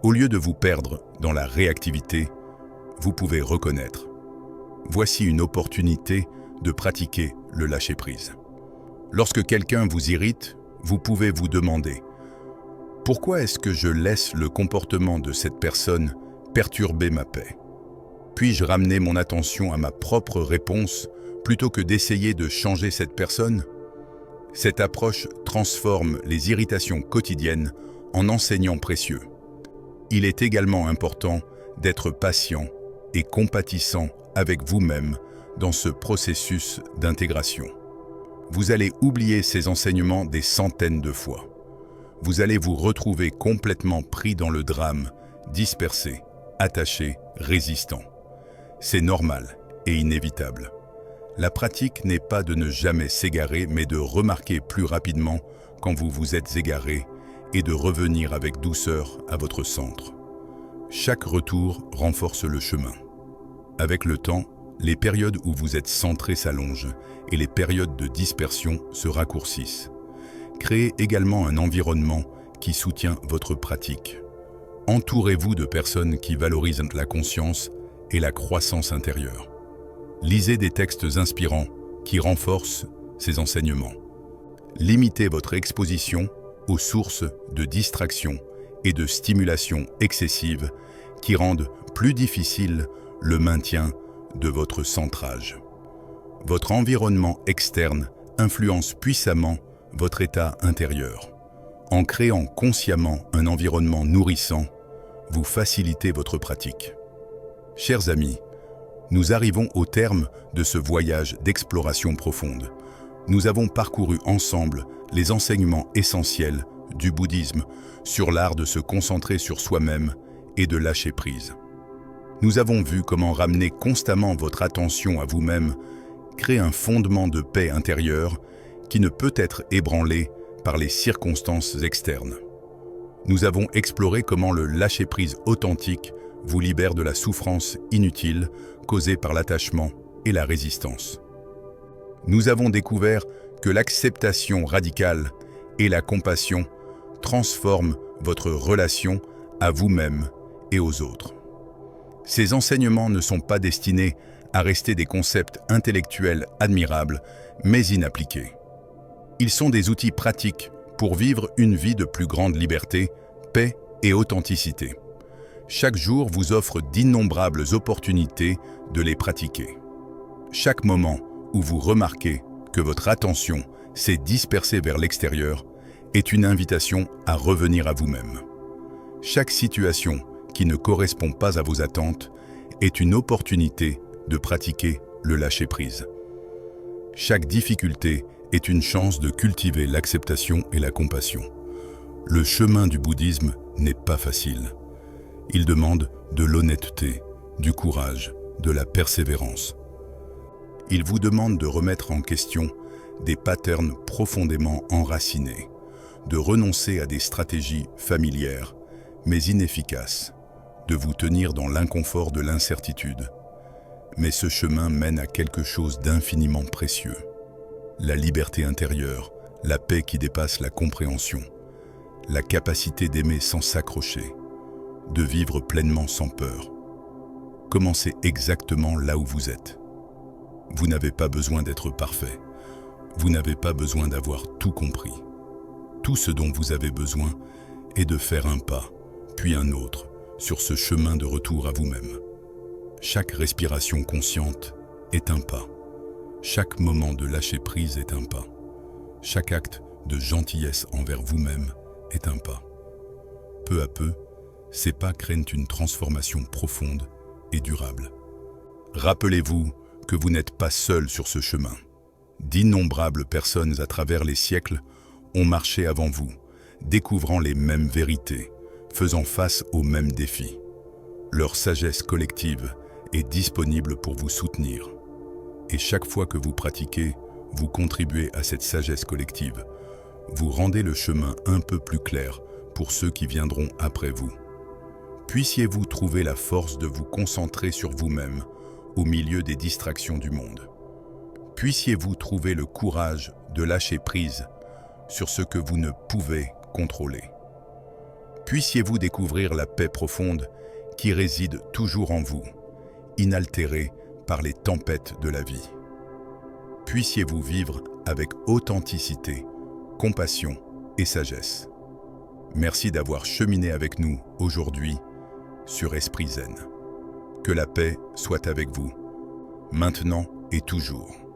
au lieu de vous perdre dans la réactivité, vous pouvez reconnaître. Voici une opportunité de pratiquer le lâcher-prise. Lorsque quelqu'un vous irrite, vous pouvez vous demander « Pourquoi est-ce que je laisse le comportement de cette personne perturber ma paix ? Puis-je ramener mon attention à ma propre réponse plutôt que d'essayer de changer cette personne ?» Cette approche transforme les irritations quotidiennes en enseignants précieux. Il est également important d'être patient et compatissant avec vous-même dans ce processus d'intégration. Vous allez oublier ces enseignements des centaines de fois. Vous allez vous retrouver complètement pris dans le drame, dispersé, attaché, résistant. C'est normal et inévitable. La pratique n'est pas de ne jamais s'égarer, mais de remarquer plus rapidement quand vous vous êtes égaré et de revenir avec douceur à votre centre. Chaque retour renforce le chemin. Avec le temps, les périodes où vous êtes centré s'allongent et les périodes de dispersion se raccourcissent. Créez également un environnement qui soutient votre pratique. Entourez-vous de personnes qui valorisent la conscience et la croissance intérieure. Lisez des textes inspirants qui renforcent ces enseignements. Limitez votre exposition aux sources de distraction et de stimulation excessive qui rendent plus difficile le maintien de votre centrage. Votre environnement externe influence puissamment votre état intérieur. En créant consciemment un environnement nourrissant, vous facilitez votre pratique. Chers amis, nous arrivons au terme de ce voyage d'exploration profonde. Nous avons parcouru ensemble les enseignements essentiels du bouddhisme sur l'art de se concentrer sur soi-même et de lâcher prise. Nous avons vu comment ramener constamment votre attention à vous-même crée un fondement de paix intérieure qui ne peut être ébranlé par les circonstances externes. Nous avons exploré comment le lâcher-prise authentique vous libère de la souffrance inutile causée par l'attachement et la résistance. Nous avons découvert que l'acceptation radicale et la compassion transforment votre relation à vous-même et aux autres. Ces enseignements ne sont pas destinés à rester des concepts intellectuels admirables, mais inappliqués. Ils sont des outils pratiques pour vivre une vie de plus grande liberté, paix et authenticité. Chaque jour vous offre d'innombrables opportunités de les pratiquer. Chaque moment où vous remarquez que votre attention s'est dispersée vers l'extérieur est une invitation à revenir à vous-même. Chaque situation qui ne correspond pas à vos attentes est une opportunité de pratiquer le lâcher-prise. Chaque difficulté est une chance de cultiver l'acceptation et la compassion. Le chemin du bouddhisme n'est pas facile. Il demande de l'honnêteté, du courage, de la persévérance. Il vous demande de remettre en question des patterns profondément enracinés, de renoncer à des stratégies familières, mais inefficaces, de vous tenir dans l'inconfort de l'incertitude. Mais ce chemin mène à quelque chose d'infiniment précieux. La liberté intérieure, la paix qui dépasse la compréhension, la capacité d'aimer sans s'accrocher, de vivre pleinement sans peur. Commencez exactement là où vous êtes. Vous n'avez pas besoin d'être parfait. Vous n'avez pas besoin d'avoir tout compris. Tout ce dont vous avez besoin est de faire un pas, puis un autre, sur ce chemin de retour à vous-même. Chaque respiration consciente est un pas. Chaque moment de lâcher prise est un pas. Chaque acte de gentillesse envers vous-même est un pas. Peu à peu, ces pas créent une transformation profonde et durable. Rappelez-vous que vous n'êtes pas seul sur ce chemin. D'innombrables personnes à travers les siècles ont marché avant vous, découvrant les mêmes vérités, faisant face aux mêmes défis. Leur sagesse collective est disponible pour vous soutenir. Et chaque fois que vous pratiquez, vous contribuez à cette sagesse collective. Vous rendez le chemin un peu plus clair pour ceux qui viendront après vous. Puissiez-vous trouver la force de vous concentrer sur vous-même au milieu des distractions du monde. Puissiez-vous trouver le courage de lâcher prise sur ce que vous ne pouvez contrôler. Puissiez-vous découvrir la paix profonde qui réside toujours en vous, inaltérée par les tempêtes de la vie. Puissiez-vous vivre avec authenticité, compassion et sagesse. Merci d'avoir cheminé avec nous aujourd'hui sur Esprit Zen. Que la paix soit avec vous, maintenant et toujours.